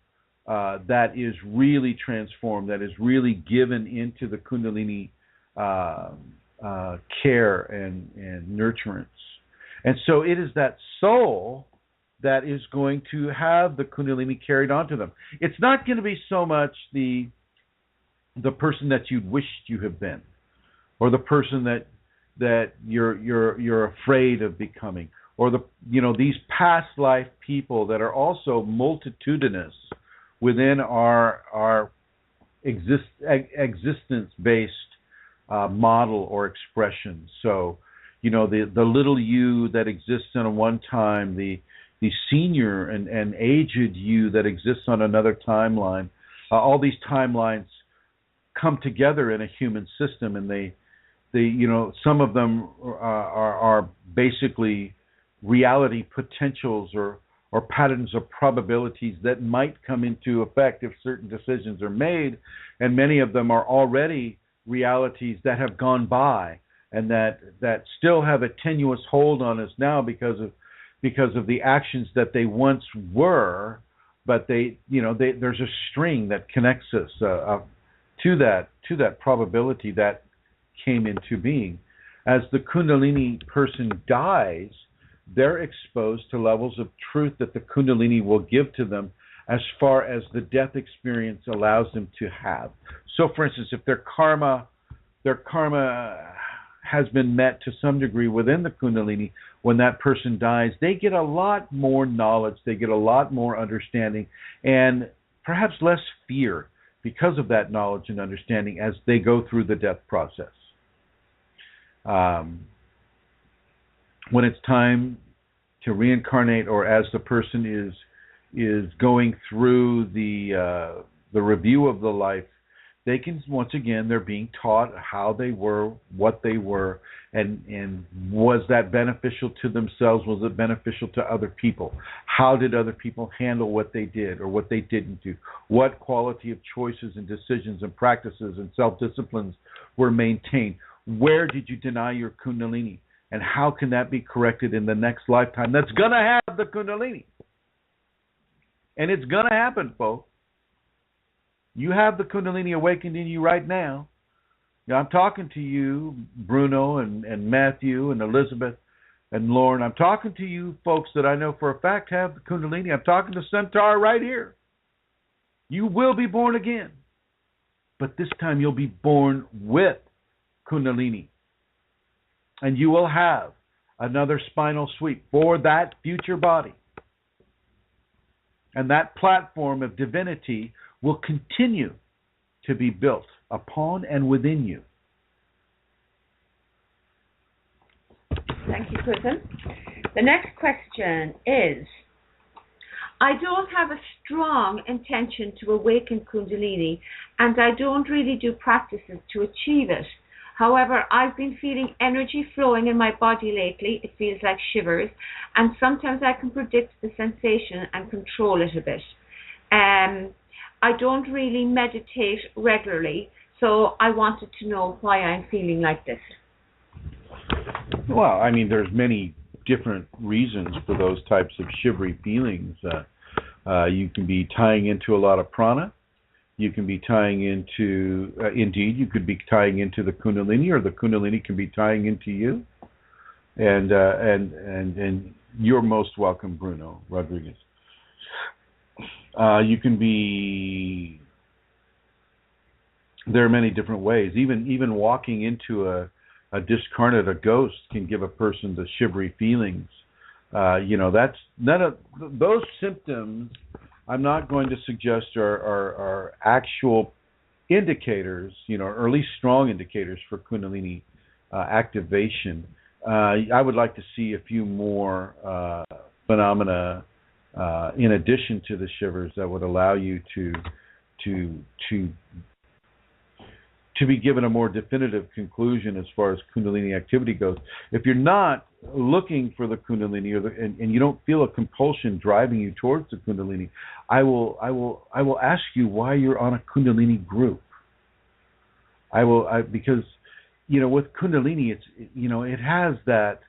that is really transformed, that is really given into the Kundalini care and nurturance. And so it is that soul that is going to have the Kundalini carried onto them. It's not going to be so much the person that you wished you had been, or the person that you're afraid of becoming, or these past life people that are also multitudinous within our existence-based model or expression. So, the little you that exists on one time, the senior and aged you that exists on another timeline. All these timelines come together in a human system, and they some of them are basically reality potentials or patterns of probabilities that might come into effect if certain decisions are made, and many of them are already realities that have gone by and that still have a tenuous hold on us now because of the actions that they once were, but there's a string that connects us to that probability that came into being. As the Kundalini person dies, they're exposed to levels of truth that the Kundalini will give to them as far as the death experience allows them to have. So, for instance, if their karma has been met to some degree within the Kundalini, when that person dies, they get a lot more knowledge, they get a lot more understanding, and perhaps less fear because of that knowledge and understanding as they go through the death process. When it's time to reincarnate, or as the person is going through the review of the life, they can, once again, they're being taught how they were, what they were, and was that beneficial to themselves? Was it beneficial to other people? How did other people handle what they did or what they didn't do? What quality of choices and decisions and practices and self-disciplines were maintained? Where did you deny your Kundalini? And how can that be corrected in the next lifetime that's going to have the Kundalini? And it's going to happen, folks. You have the Kundalini awakened in you right now. I'm talking to you, Bruno and Matthew and Elizabeth and Lauren. I'm talking to you folks that I know for a fact have the Kundalini. I'm talking to Centaur right here. You will be born again. But this time you'll be born with Kundalini. And you will have another spinal sweep for that future body. And that platform of divinity will continue to be built upon and within you. Thank you, Chrism. The next question is, I don't have a strong intention to awaken Kundalini, and I don't really do practices to achieve it. However, I've been feeling energy flowing in my body lately. It feels like shivers, and sometimes I can predict the sensation and control it a bit. I don't really meditate regularly, so I wanted to know why I'm feeling like this. Well, I mean, there's many different reasons for those types of shivery feelings. You can be tying into a lot of prana. You can be tying into, indeed, you could be tying into the Kundalini, or the Kundalini can be tying into you. And you're most welcome, Bruno Rodriguez. You can be. There are many different ways. Even walking into a discarnate, a ghost, can give a person the shivery feelings. That's none of those symptoms. I'm not going to suggest are actual indicators, or at least strong indicators for Kundalini activation. I would like to see a few more phenomena in addition to the shivers that would allow you to be given a more definitive conclusion as far as Kundalini activity goes. If you're not looking for the Kundalini, and you don't feel a compulsion driving you towards the Kundalini, I will ask you why you're on a Kundalini group. Because with Kundalini, it has that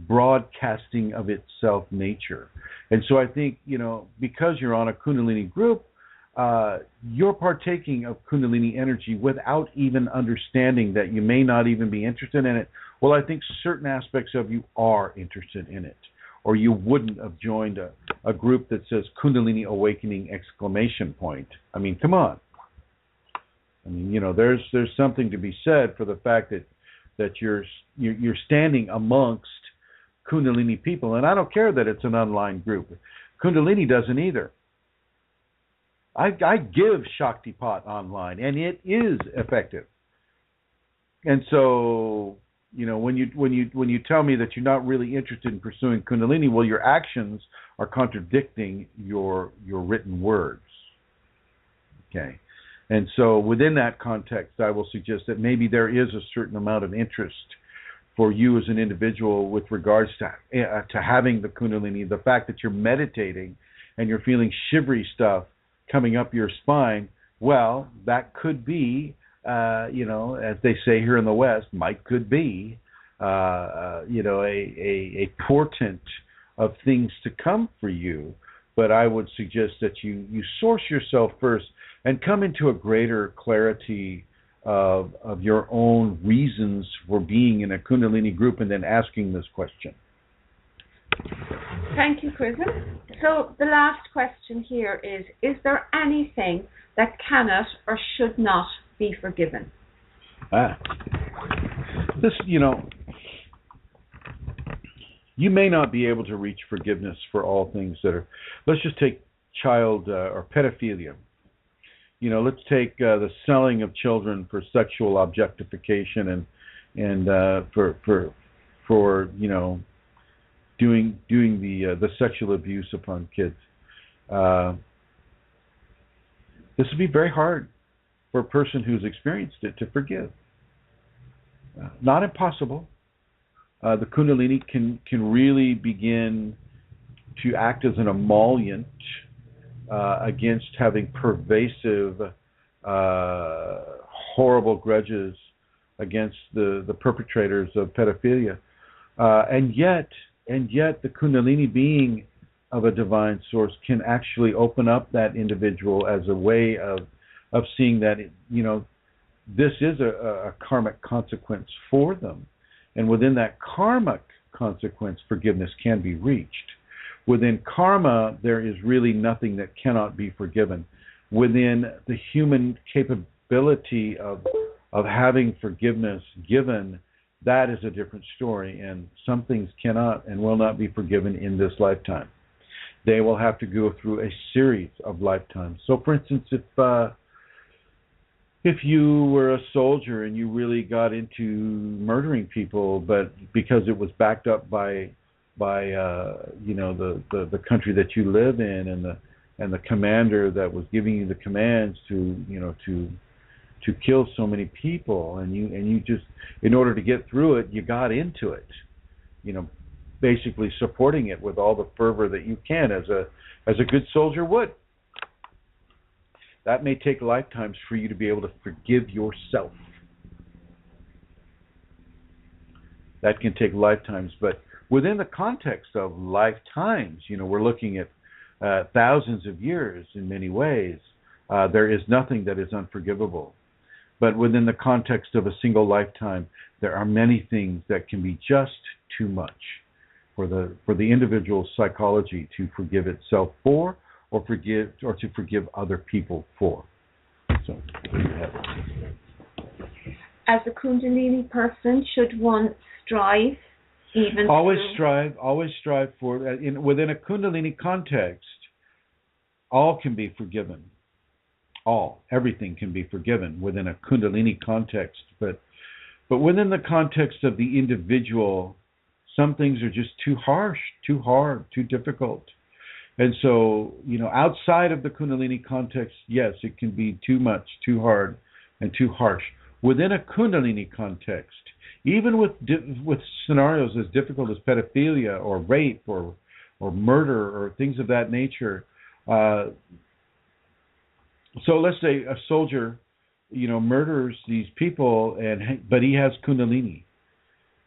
broadcasting of itself nature, and so I think because you're on a Kundalini group, you're partaking of Kundalini energy without even understanding that you may not even be interested in it. Well, I think certain aspects of you are interested in it, or you wouldn't have joined a group that says Kundalini Awakening ! I mean, come on. I mean, there's something to be said for the fact that you're standing amongst Kundalini people, and I don't care that it's an online group. Kundalini doesn't either. I give Shaktipat online, and it is effective. And so, when you tell me that you're not really interested in pursuing Kundalini, well, your actions are contradicting your written words. Okay, And so within that context, I will suggest that maybe there is a certain amount of interest for you as an individual with regards to having the Kundalini, the fact that you're meditating and you're feeling shivery stuff coming up your spine. Well, that could be, as they say here in the West, could be, a portent of things to come for you. But I would suggest that you source yourself first and come into a greater clarity of your own reasons for being in a Kundalini group, and then asking this question. Thank you, Chrism. So the last question here is there anything that cannot or should not be forgiven? This, you may not be able to reach forgiveness for all things that are, let's just take child or pedophilia. Let's take the selling of children for sexual objectification and for doing the sexual abuse upon kids. This would be very hard for a person who's experienced it to forgive. Not impossible. The Kundalini can really begin to act as an emollient against having pervasive, horrible grudges against the perpetrators of pedophilia. And yet the Kundalini, being of a divine source, can actually open up that individual as a way of seeing that, this is a karmic consequence for them. And within that karmic consequence, forgiveness can be reached. Within karma, there is really nothing that cannot be forgiven. Within the human capability of having forgiveness given, that is a different story. And some things cannot and will not be forgiven in this lifetime. They will have to go through a series of lifetimes. So, for instance, if you were a soldier and you really got into murdering people, but because it was backed up by the country that you live in and the commander that was giving you the commands to kill so many people, and you just, in order to get through it, you got into it, basically supporting it with all the fervor that you can as a good soldier would. That may take lifetimes for you to be able to forgive yourself. That can take lifetimes, but within the context of lifetimes, we're looking at thousands of years in many ways. There is nothing that is unforgivable. But within the context of a single lifetime, there are many things that can be just too much for the individual psychology to forgive itself for, or to forgive other people for. So, as a Kundalini person, should one strive? Always strive for, within a Kundalini context, all can be forgiven. Everything can be forgiven within a Kundalini context. But within the context of the individual, some things are just too harsh, too hard, too difficult. And so, outside of the Kundalini context, yes, it can be too much, too hard, and too harsh. Within a Kundalini context, even with scenarios as difficult as pedophilia or rape or murder or things of that nature. So let's say a soldier, murders these people, but he has Kundalini.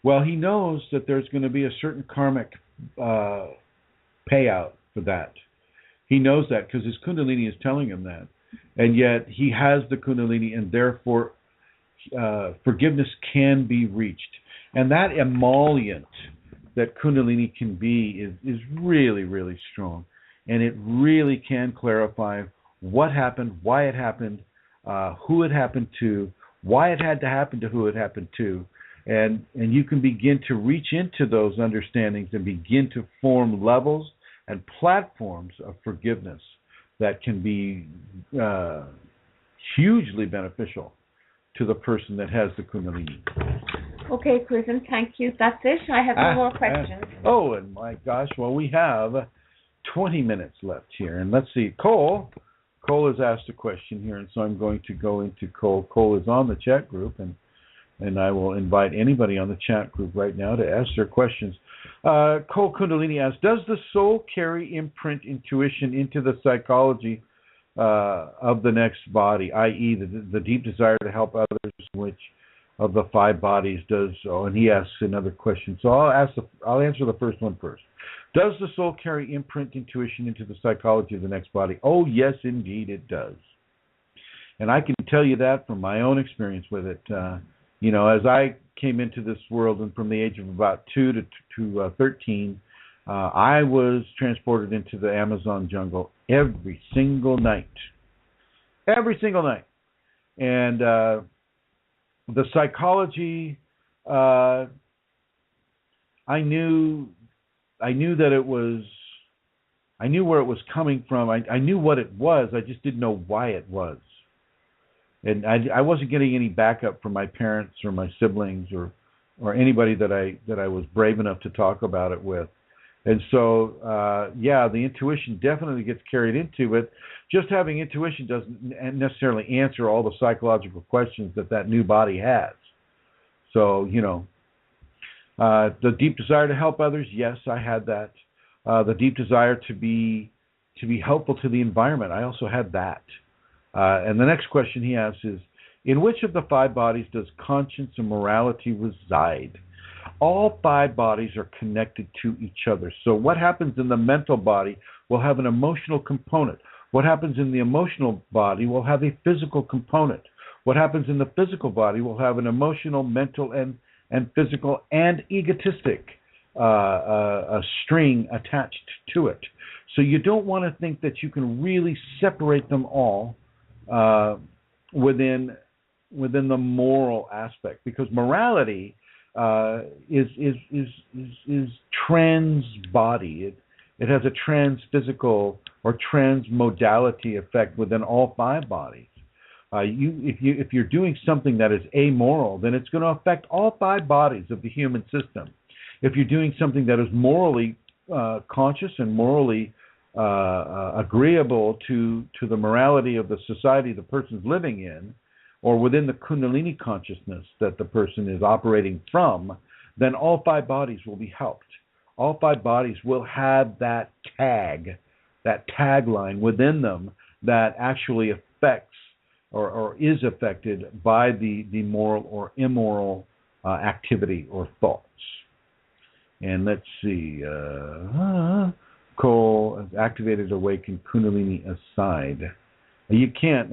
Well, he knows that there's going to be a certain karmic payout for that. He knows that because his Kundalini is telling him that. And yet he has the Kundalini, and therefore forgiveness can be reached. And that emollient that Kundalini can be is really, really strong. And it really can clarify what happened, why it happened, who it happened to, why it had to happen to who it happened to. And you can begin to reach into those understandings and begin to form levels and platforms of forgiveness that can be hugely beneficial to the person that has the Kundalini. Okay, Chrism, thank you. That's it. I have no more questions. Oh, and my gosh, well, we have 20 minutes left here. And let's see, Cole, Cole has asked a question here, and so I'm going to go into Cole. Cole is on the chat group, and I will invite anybody on the chat group right now to ask their questions. Cole Kundalini asks, does the soul carry imprint intuition into the psychology of the next body, i.e. the deep desire to help others, which of the 5 bodies does, and he asks another question. So I'll answer the first one first. Does the soul carry imprint intuition into the psychology of the next body? Oh, yes, indeed it does. And I can tell you that from my own experience with it. As I came into this world, and from the age of about 2 to 13, I was transported into the Amazon jungle every single night. Every single night. And the psychology, I knew that it was, I knew where it was coming from. I knew what it was. I just didn't know why it was. And I wasn't getting any backup from my parents or my siblings or anybody that I was brave enough to talk about it with. And so, the intuition definitely gets carried into it. Just having intuition doesn't necessarily answer all the psychological questions that new body has. So, the deep desire to help others, yes, I had that. The deep desire to be helpful to the environment, I also had that. And the next question he asks is, in which of the 5 bodies does conscience and morality reside? All 5 bodies are connected to each other. So what happens in the mental body will have an emotional component. What happens in the emotional body will have a physical component. What happens in the physical body will have an emotional, mental, and physical and egotistic a string attached to it. So you don't want to think that you can really separate them all within the moral aspect, because morality is trans body. It has a trans physical or trans modality effect within all 5 bodies. If you're doing something that is amoral, then it's going to affect all 5 bodies of the human system. If you're doing something that is morally conscious and morally agreeable to the morality of the society the person's living in, or within the Kundalini consciousness that the person is operating from, then all 5 bodies will be helped. All 5 bodies will have that tagline within them that actually affects or is affected by the moral or immoral activity or thoughts. And let's see, Cole has activated, awakened, Kundalini aside. You can't,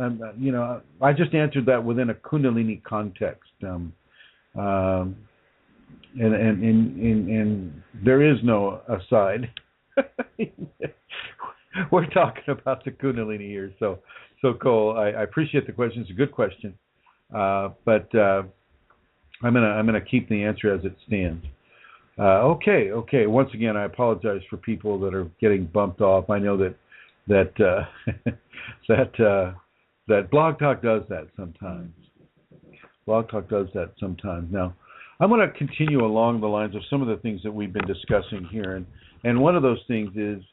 I just answered that within a Kundalini context. And there is no aside. We're talking about the Kundalini here. So Cole, I appreciate the question. It's a good question. But I'm gonna keep the answer as it stands. Okay. Once again, I apologize for people that are getting bumped off. I know that Blog Talk does that sometimes. Now, I'm going to continue along the lines of some of the things that we've been discussing here, and one of those things is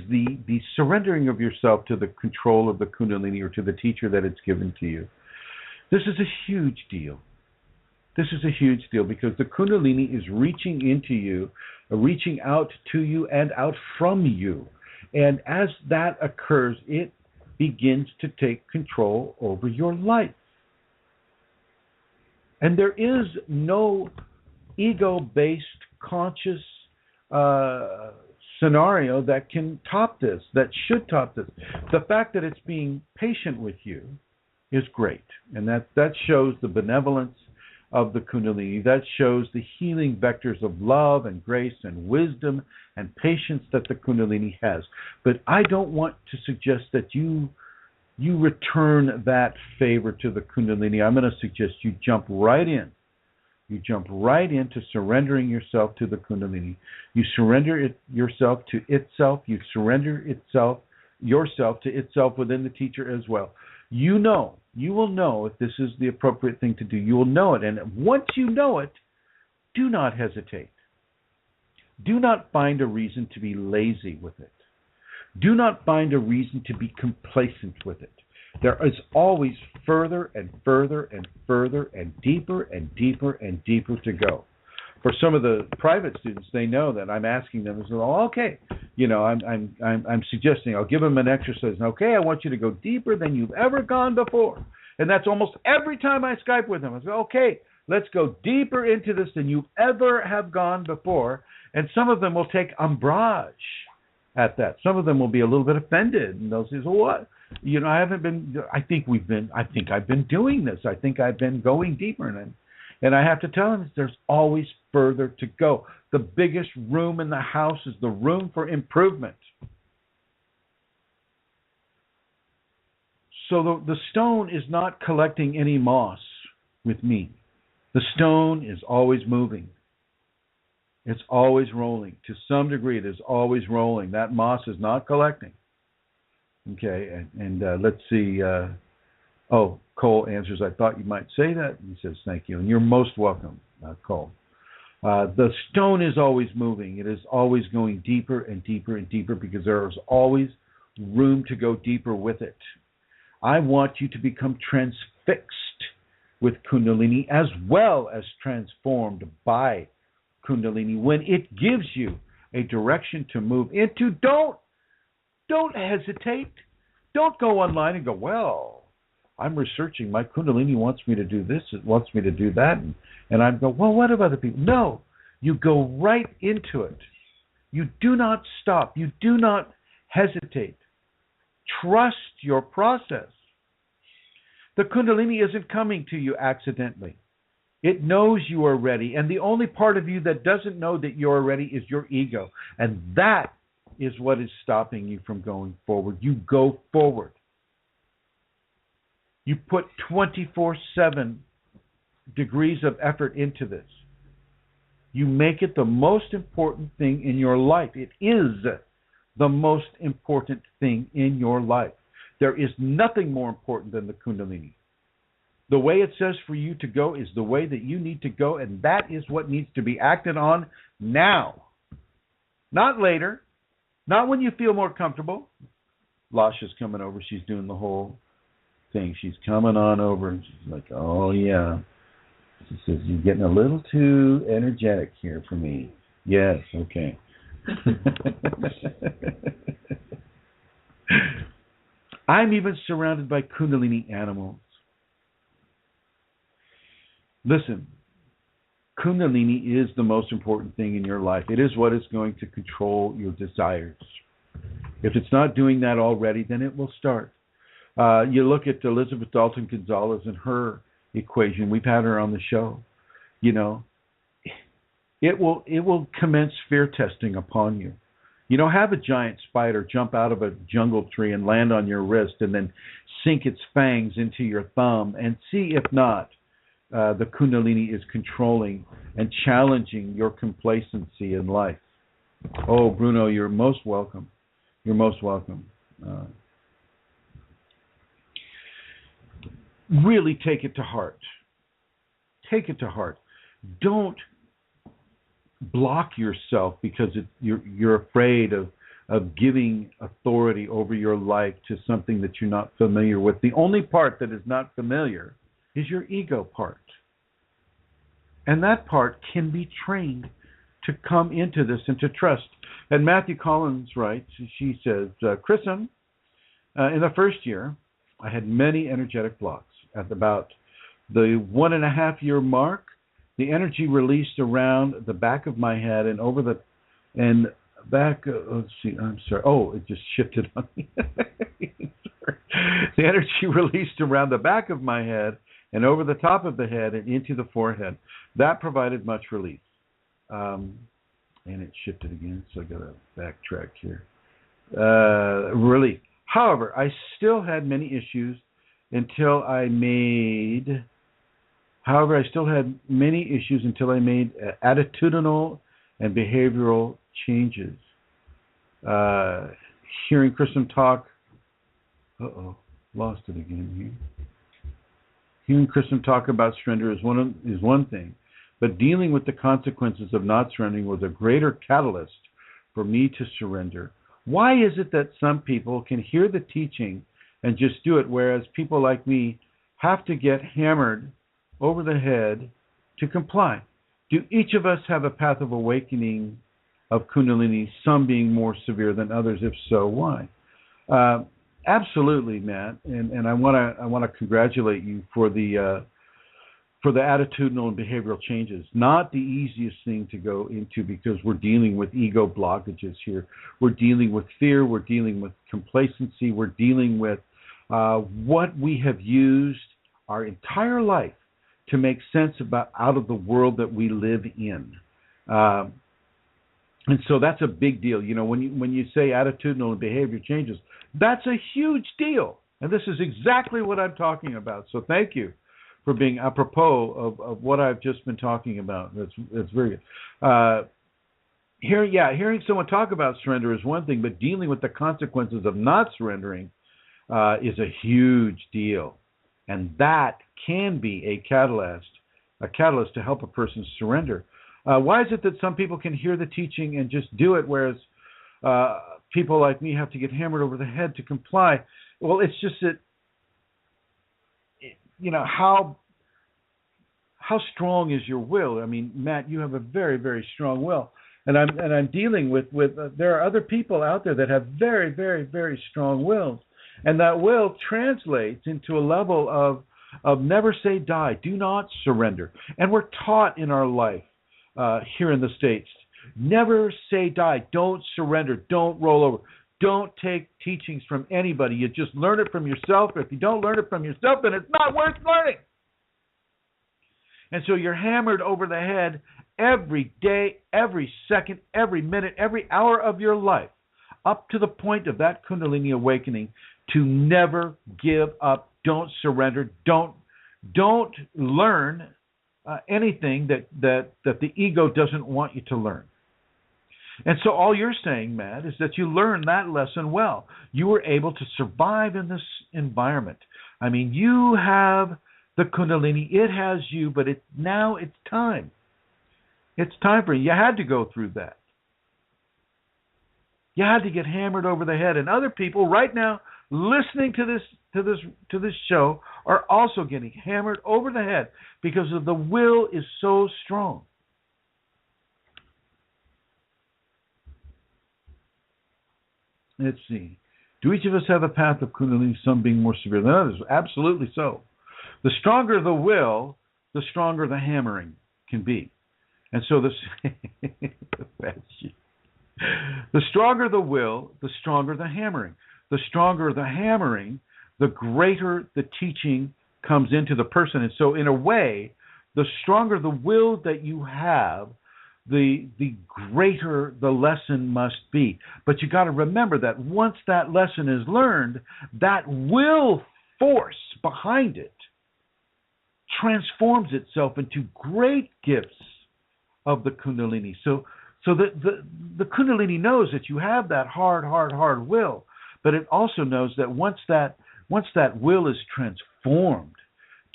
the surrendering of yourself to the control of the Kundalini or to the teacher that it's given to you. This is a huge deal. Because the Kundalini is reaching into you, reaching out to you and out from you. And as that occurs, it begins to take control over your life. And there is no ego-based, conscious scenario that can top this, that should top this. The fact that it's being patient with you is great. And that shows the benevolence of the Kundalini. That shows the healing vectors of love and grace and wisdom and patience that the Kundalini has. But I don't want to suggest that you return that favor to the Kundalini. I'm going to suggest you jump right in. You jump right into surrendering yourself to the Kundalini. You surrender yourself to itself. You surrender yourself to itself within the teacher as well. You will know if this is the appropriate thing to do. You will know it. And once you know it, do not hesitate. Do not find a reason to be lazy with it. Do not find a reason to be complacent with it. There is always further and further and further and deeper and deeper and deeper to go. For some of the private students, they know that I'm asking them, oh, okay, I'm suggesting, I'll give them an exercise. Okay, I want you to go deeper than you've ever gone before. And that's almost every time I Skype with them. I say, okay, let's go deeper into this than you ever have gone before. And some of them will take umbrage at that. Some of them will be a little bit offended, and they'll say, "So what? I think I've been doing this. I think I've been going deeper." And I have to tell them, there's always further to go. The biggest room in the house is the room for improvement. So the stone is not collecting any moss with me. The stone is always moving. It's always rolling. To some degree, it is always rolling. That moss is not collecting. Okay, and let's see. Cole answers, I thought you might say that. He says, thank you. And you're most welcome, Cole. The stone is always moving. It is always going deeper and deeper and deeper because there is always room to go deeper with it. I want you to become transfixed with Kundalini as well as transformed by Kundalini when it gives you a direction to move into. Don't hesitate. Don't go online and go, well, I'm researching. My Kundalini wants me to do this. It wants me to do that. And I go, well, what of other people? No, you go right into it. You do not stop. You do not hesitate. Trust your process. The Kundalini isn't coming to you accidentally. It knows you are ready. And the only part of you that doesn't know that you're ready is your ego. And that is what is stopping you from going forward. You go forward. You put 24/7 degrees of effort into this. You make it the most important thing in your life. It is the most important thing in your life. There is nothing more important than the Kundalini. The way it says for you to go is the way that you need to go, and that is what needs to be acted on now. Not later. Not when you feel more comfortable. Lasha's coming over. She's doing the whole thing. She's coming on over, and she's like, oh, yeah. She says, you're getting a little too energetic here for me. Yes, okay. I'm even surrounded by Kundalini animals. Listen, Kundalini is the most important thing in your life. It is what is going to control your desires. If it's not doing that already, then it will start. You look at Elizabeth Dalton Gonzalez and her equation. We've had her on the show. It will commence fear testing upon you. Have a giant spider jump out of a jungle tree and land on your wrist and then sink its fangs into your thumb and see if not the Kundalini is controlling and challenging your complacency in life. Oh, Bruno, you're most welcome. You're most welcome. Really take it to heart. Take it to heart. Don't block yourself because you're afraid of giving authority over your life to something that you're not familiar with. The only part that is not familiar is your ego part. And that part can be trained to come into this and to trust. And Matthew Collins writes, she says, Chrism, in the first year, I had many energetic blocks. At about the 1.5-year mark, the energy released around the back of my head and over the back. Let's see. I'm sorry. Oh, it just shifted on me. The energy released around the back of my head and over the top of the head and into the forehead. That provided much relief. And it shifted again, so I got to backtrack here. Relief. However, I still had many issues until I made attitudinal and behavioral changes. Hearing Chrism talk, lost it again here. Hearing Chrism talk about surrender is one thing, but dealing with the consequences of not surrendering was a greater catalyst for me to surrender. Why is it that some people can hear the teaching and just do it, whereas people like me have to get hammered over the head to comply? Do each of us have a path of awakening of Kundalini, some being more severe than others? If so, why? Absolutely, Matt, and I want to congratulate you for the attitudinal and behavioral changes. Not the easiest thing to go into, because we're dealing with ego blockages here. We're dealing with fear. We're dealing with complacency. We're dealing with what we have used our entire life to make sense out of the world that we live in. And so that's a big deal. You know, when you say attitudinal and behavior changes, that's a huge deal. And this is exactly what I'm talking about. So thank you for being apropos of what I've just been talking about. That's very good. Hearing someone talk about surrender is one thing, but dealing with the consequences of not surrendering is a huge deal. And that can be a catalyst to help a person surrender. Why is it that some people can hear the teaching and just do it, whereas people like me have to get hammered over the head to comply? Well, it's just that, you know, how strong is your will? I mean, Matt, you have a very, very strong will, and I'm dealing with there are other people out there that have very, very, very strong wills, and that will translates into a level of never say die, do not surrender. And we're taught in our life here in the States, never say die, don't surrender, don't roll over. Don't take teachings from anybody. You just learn it from yourself. If you don't learn it from yourself, then it's not worth learning. And so you're hammered over the head every day, every second, every minute, every hour of your life, up to the point of that Kundalini awakening, to never give up. Don't surrender. Don't learn anything that the ego doesn't want you to learn. And so all you're saying, Matt, is that you learned that lesson well. You were able to survive in this environment. I mean, you have the Kundalini. It has you, but now it's time. It's time for you. You had to go through that. You had to get hammered over the head. And other people right now listening to this show are also getting hammered over the head because of the will is so strong. Let's see. Do each of us have a path of Kundalini, some being more severe than others? Absolutely so. The stronger the will, the stronger the hammering can be. And so the stronger the will, the stronger the hammering. The stronger the hammering, the greater the teaching comes into the person. And so in a way, the stronger the will that you have, the greater the lesson must be. But you got to remember that once that lesson is learned, that will force behind it transforms itself into great gifts of the Kundalini. So the Kundalini knows that you have that hard will, but it also knows that once that will is transformed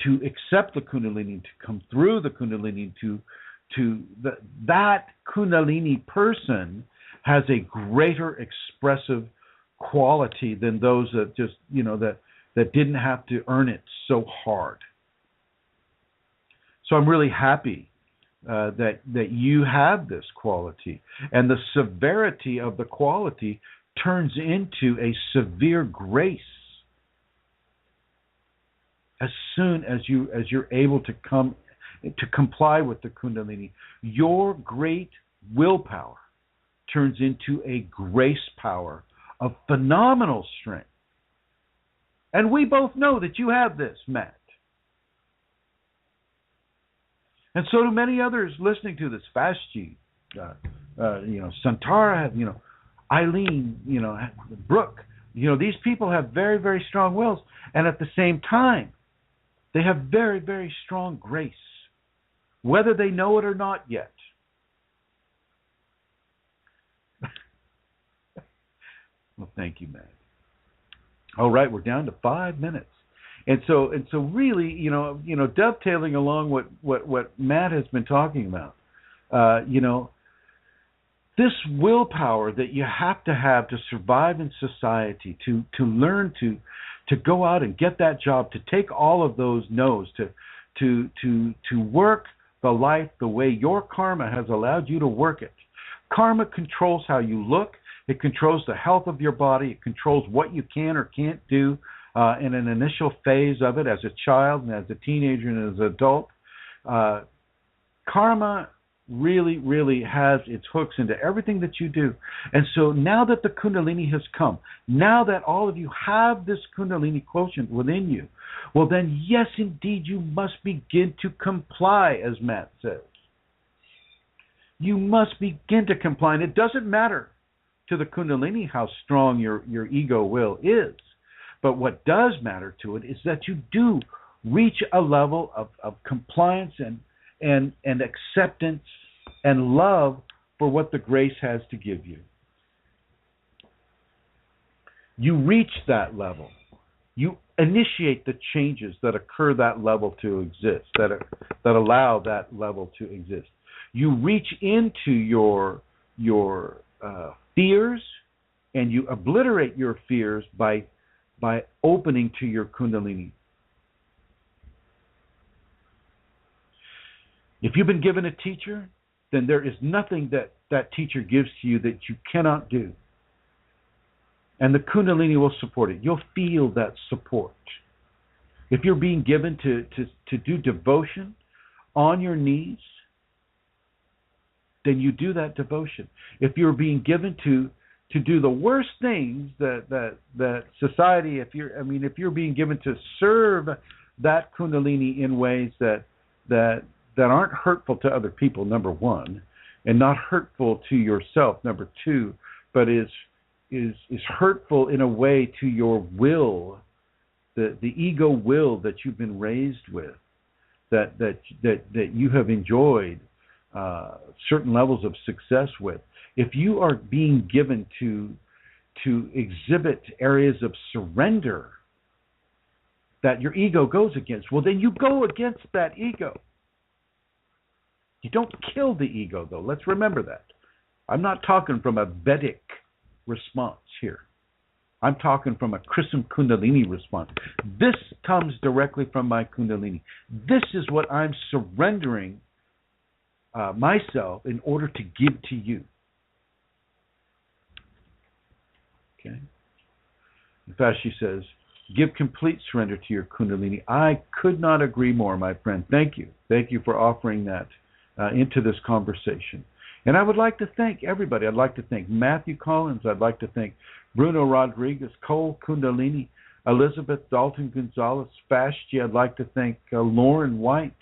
to accept the Kundalini, to come through the Kundalini, that Kundalini person has a greater expressive quality than those that just, that didn't have to earn it so hard. So I'm really happy that you have this quality, and the severity of the quality turns into a severe grace as soon as you're able to comply with the Kundalini. Your great willpower turns into a grace power of phenomenal strength. And we both know that you have this, Matt. And so do many others listening to this. Fastji, Santara, Eileen, Brooke. These people have very, very strong wills. And at the same time, they have very, very strong grace, whether they know it or not yet. Well, thank you, Matt. All right, we're down to 5 minutes. And so really, dovetailing along what Matt has been talking about, this willpower that you have to survive in society, to learn to go out and get that job, to take all of those no's, to work the life the way your karma has allowed you to work it. Karma controls how you look. It controls the health of your body. It controls what you can or can't do in an initial phase of it as a child and as a teenager and as an adult. Karma really, really has its hooks into everything that you do. And so now that the Kundalini has come, now that all of you have this Kundalini quotient within you, well then, yes, indeed, you must begin to comply, as Matt says. You must begin to comply. And it doesn't matter to the Kundalini how strong your ego will is. But what does matter to it is that you do reach a level of compliance and acceptance and love for what the grace has to give you. You reach that level. You initiate the changes that occur that level to exist, that allow that level to exist. You reach into your fears, and you obliterate your fears by opening to your Kundalini. If you've been given a teacher, then there is nothing that teacher gives to you that you cannot do. And the Kundalini will support it. You'll feel that support. If you're being given to do devotion on your knees, then you do that devotion. If you're being given to do the worst things that society, if you're being given to serve that Kundalini in ways that aren't hurtful to other people, number one, and not hurtful to yourself, number two, but is hurtful in a way to your will, the ego will that you've been raised with, that you have enjoyed certain levels of success with. If you are being given to exhibit areas of surrender that your ego goes against, well, then you go against that ego. You don't kill the ego, though. Let's remember that. I'm not talking from a Vedic response here. I'm talking from a Chrism Kundalini response. This comes directly from my Kundalini. This is what I'm surrendering myself in order to give to you. Okay. In fact, she says, give complete surrender to your Kundalini. I could not agree more, my friend. Thank you. Thank you for offering that into this conversation. And I would like to thank everybody. I'd like to thank Matthew Collins. I'd like to thank Bruno Rodriguez, Cole Kundalini, Elizabeth Dalton Gonzalez, Fashti. I'd like to thank Lauren White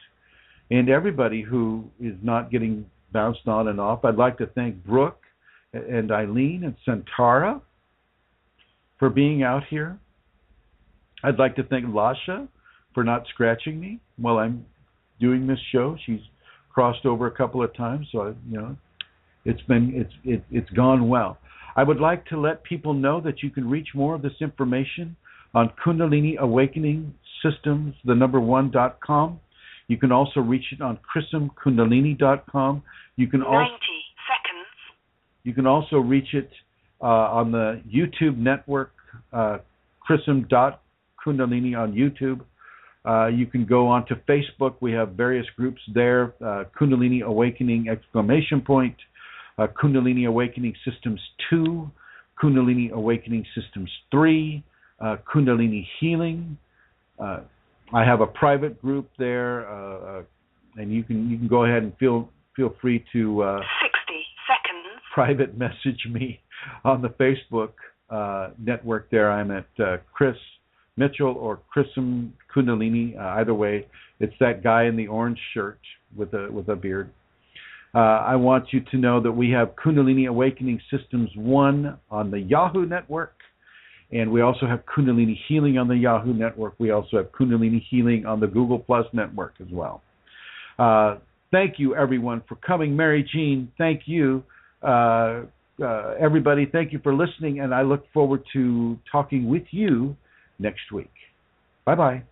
and everybody who is not getting bounced on and off. I'd like to thank Brooke and Eileen and Santara for being out here. I'd like to thank Lasha for not scratching me while I'm doing this show. She's crossed over a couple of times, so it's gone well. I would like to let people know that you can reach more of this information on Kundalini Awakening Systems, one.com. You can also reach it on chrismkundalini.com. You can 90 seconds. You can also reach it on the YouTube network, chrism.kundalini on YouTube. You can go on to Facebook. We have various groups there, Kundalini Awakening ! Kundalini Awakening Systems 2, Kundalini Awakening Systems 3, Kundalini Healing. I have a private group there, and you can go ahead and feel free to 60 seconds. Private message me on the Facebook network there. I'm at Chris Mitchell or Chrism Kundalini. Either way, it's that guy in the orange shirt with a beard. I want you to know that we have Kundalini Awakening Systems 1 on the Yahoo network, and we also have Kundalini Healing on the Yahoo network. We also have Kundalini Healing on the Google Plus network as well. Thank you, everyone, for coming. Mary Jean, thank you. Everybody, thank you for listening, and I look forward to talking with you next week. Bye-bye.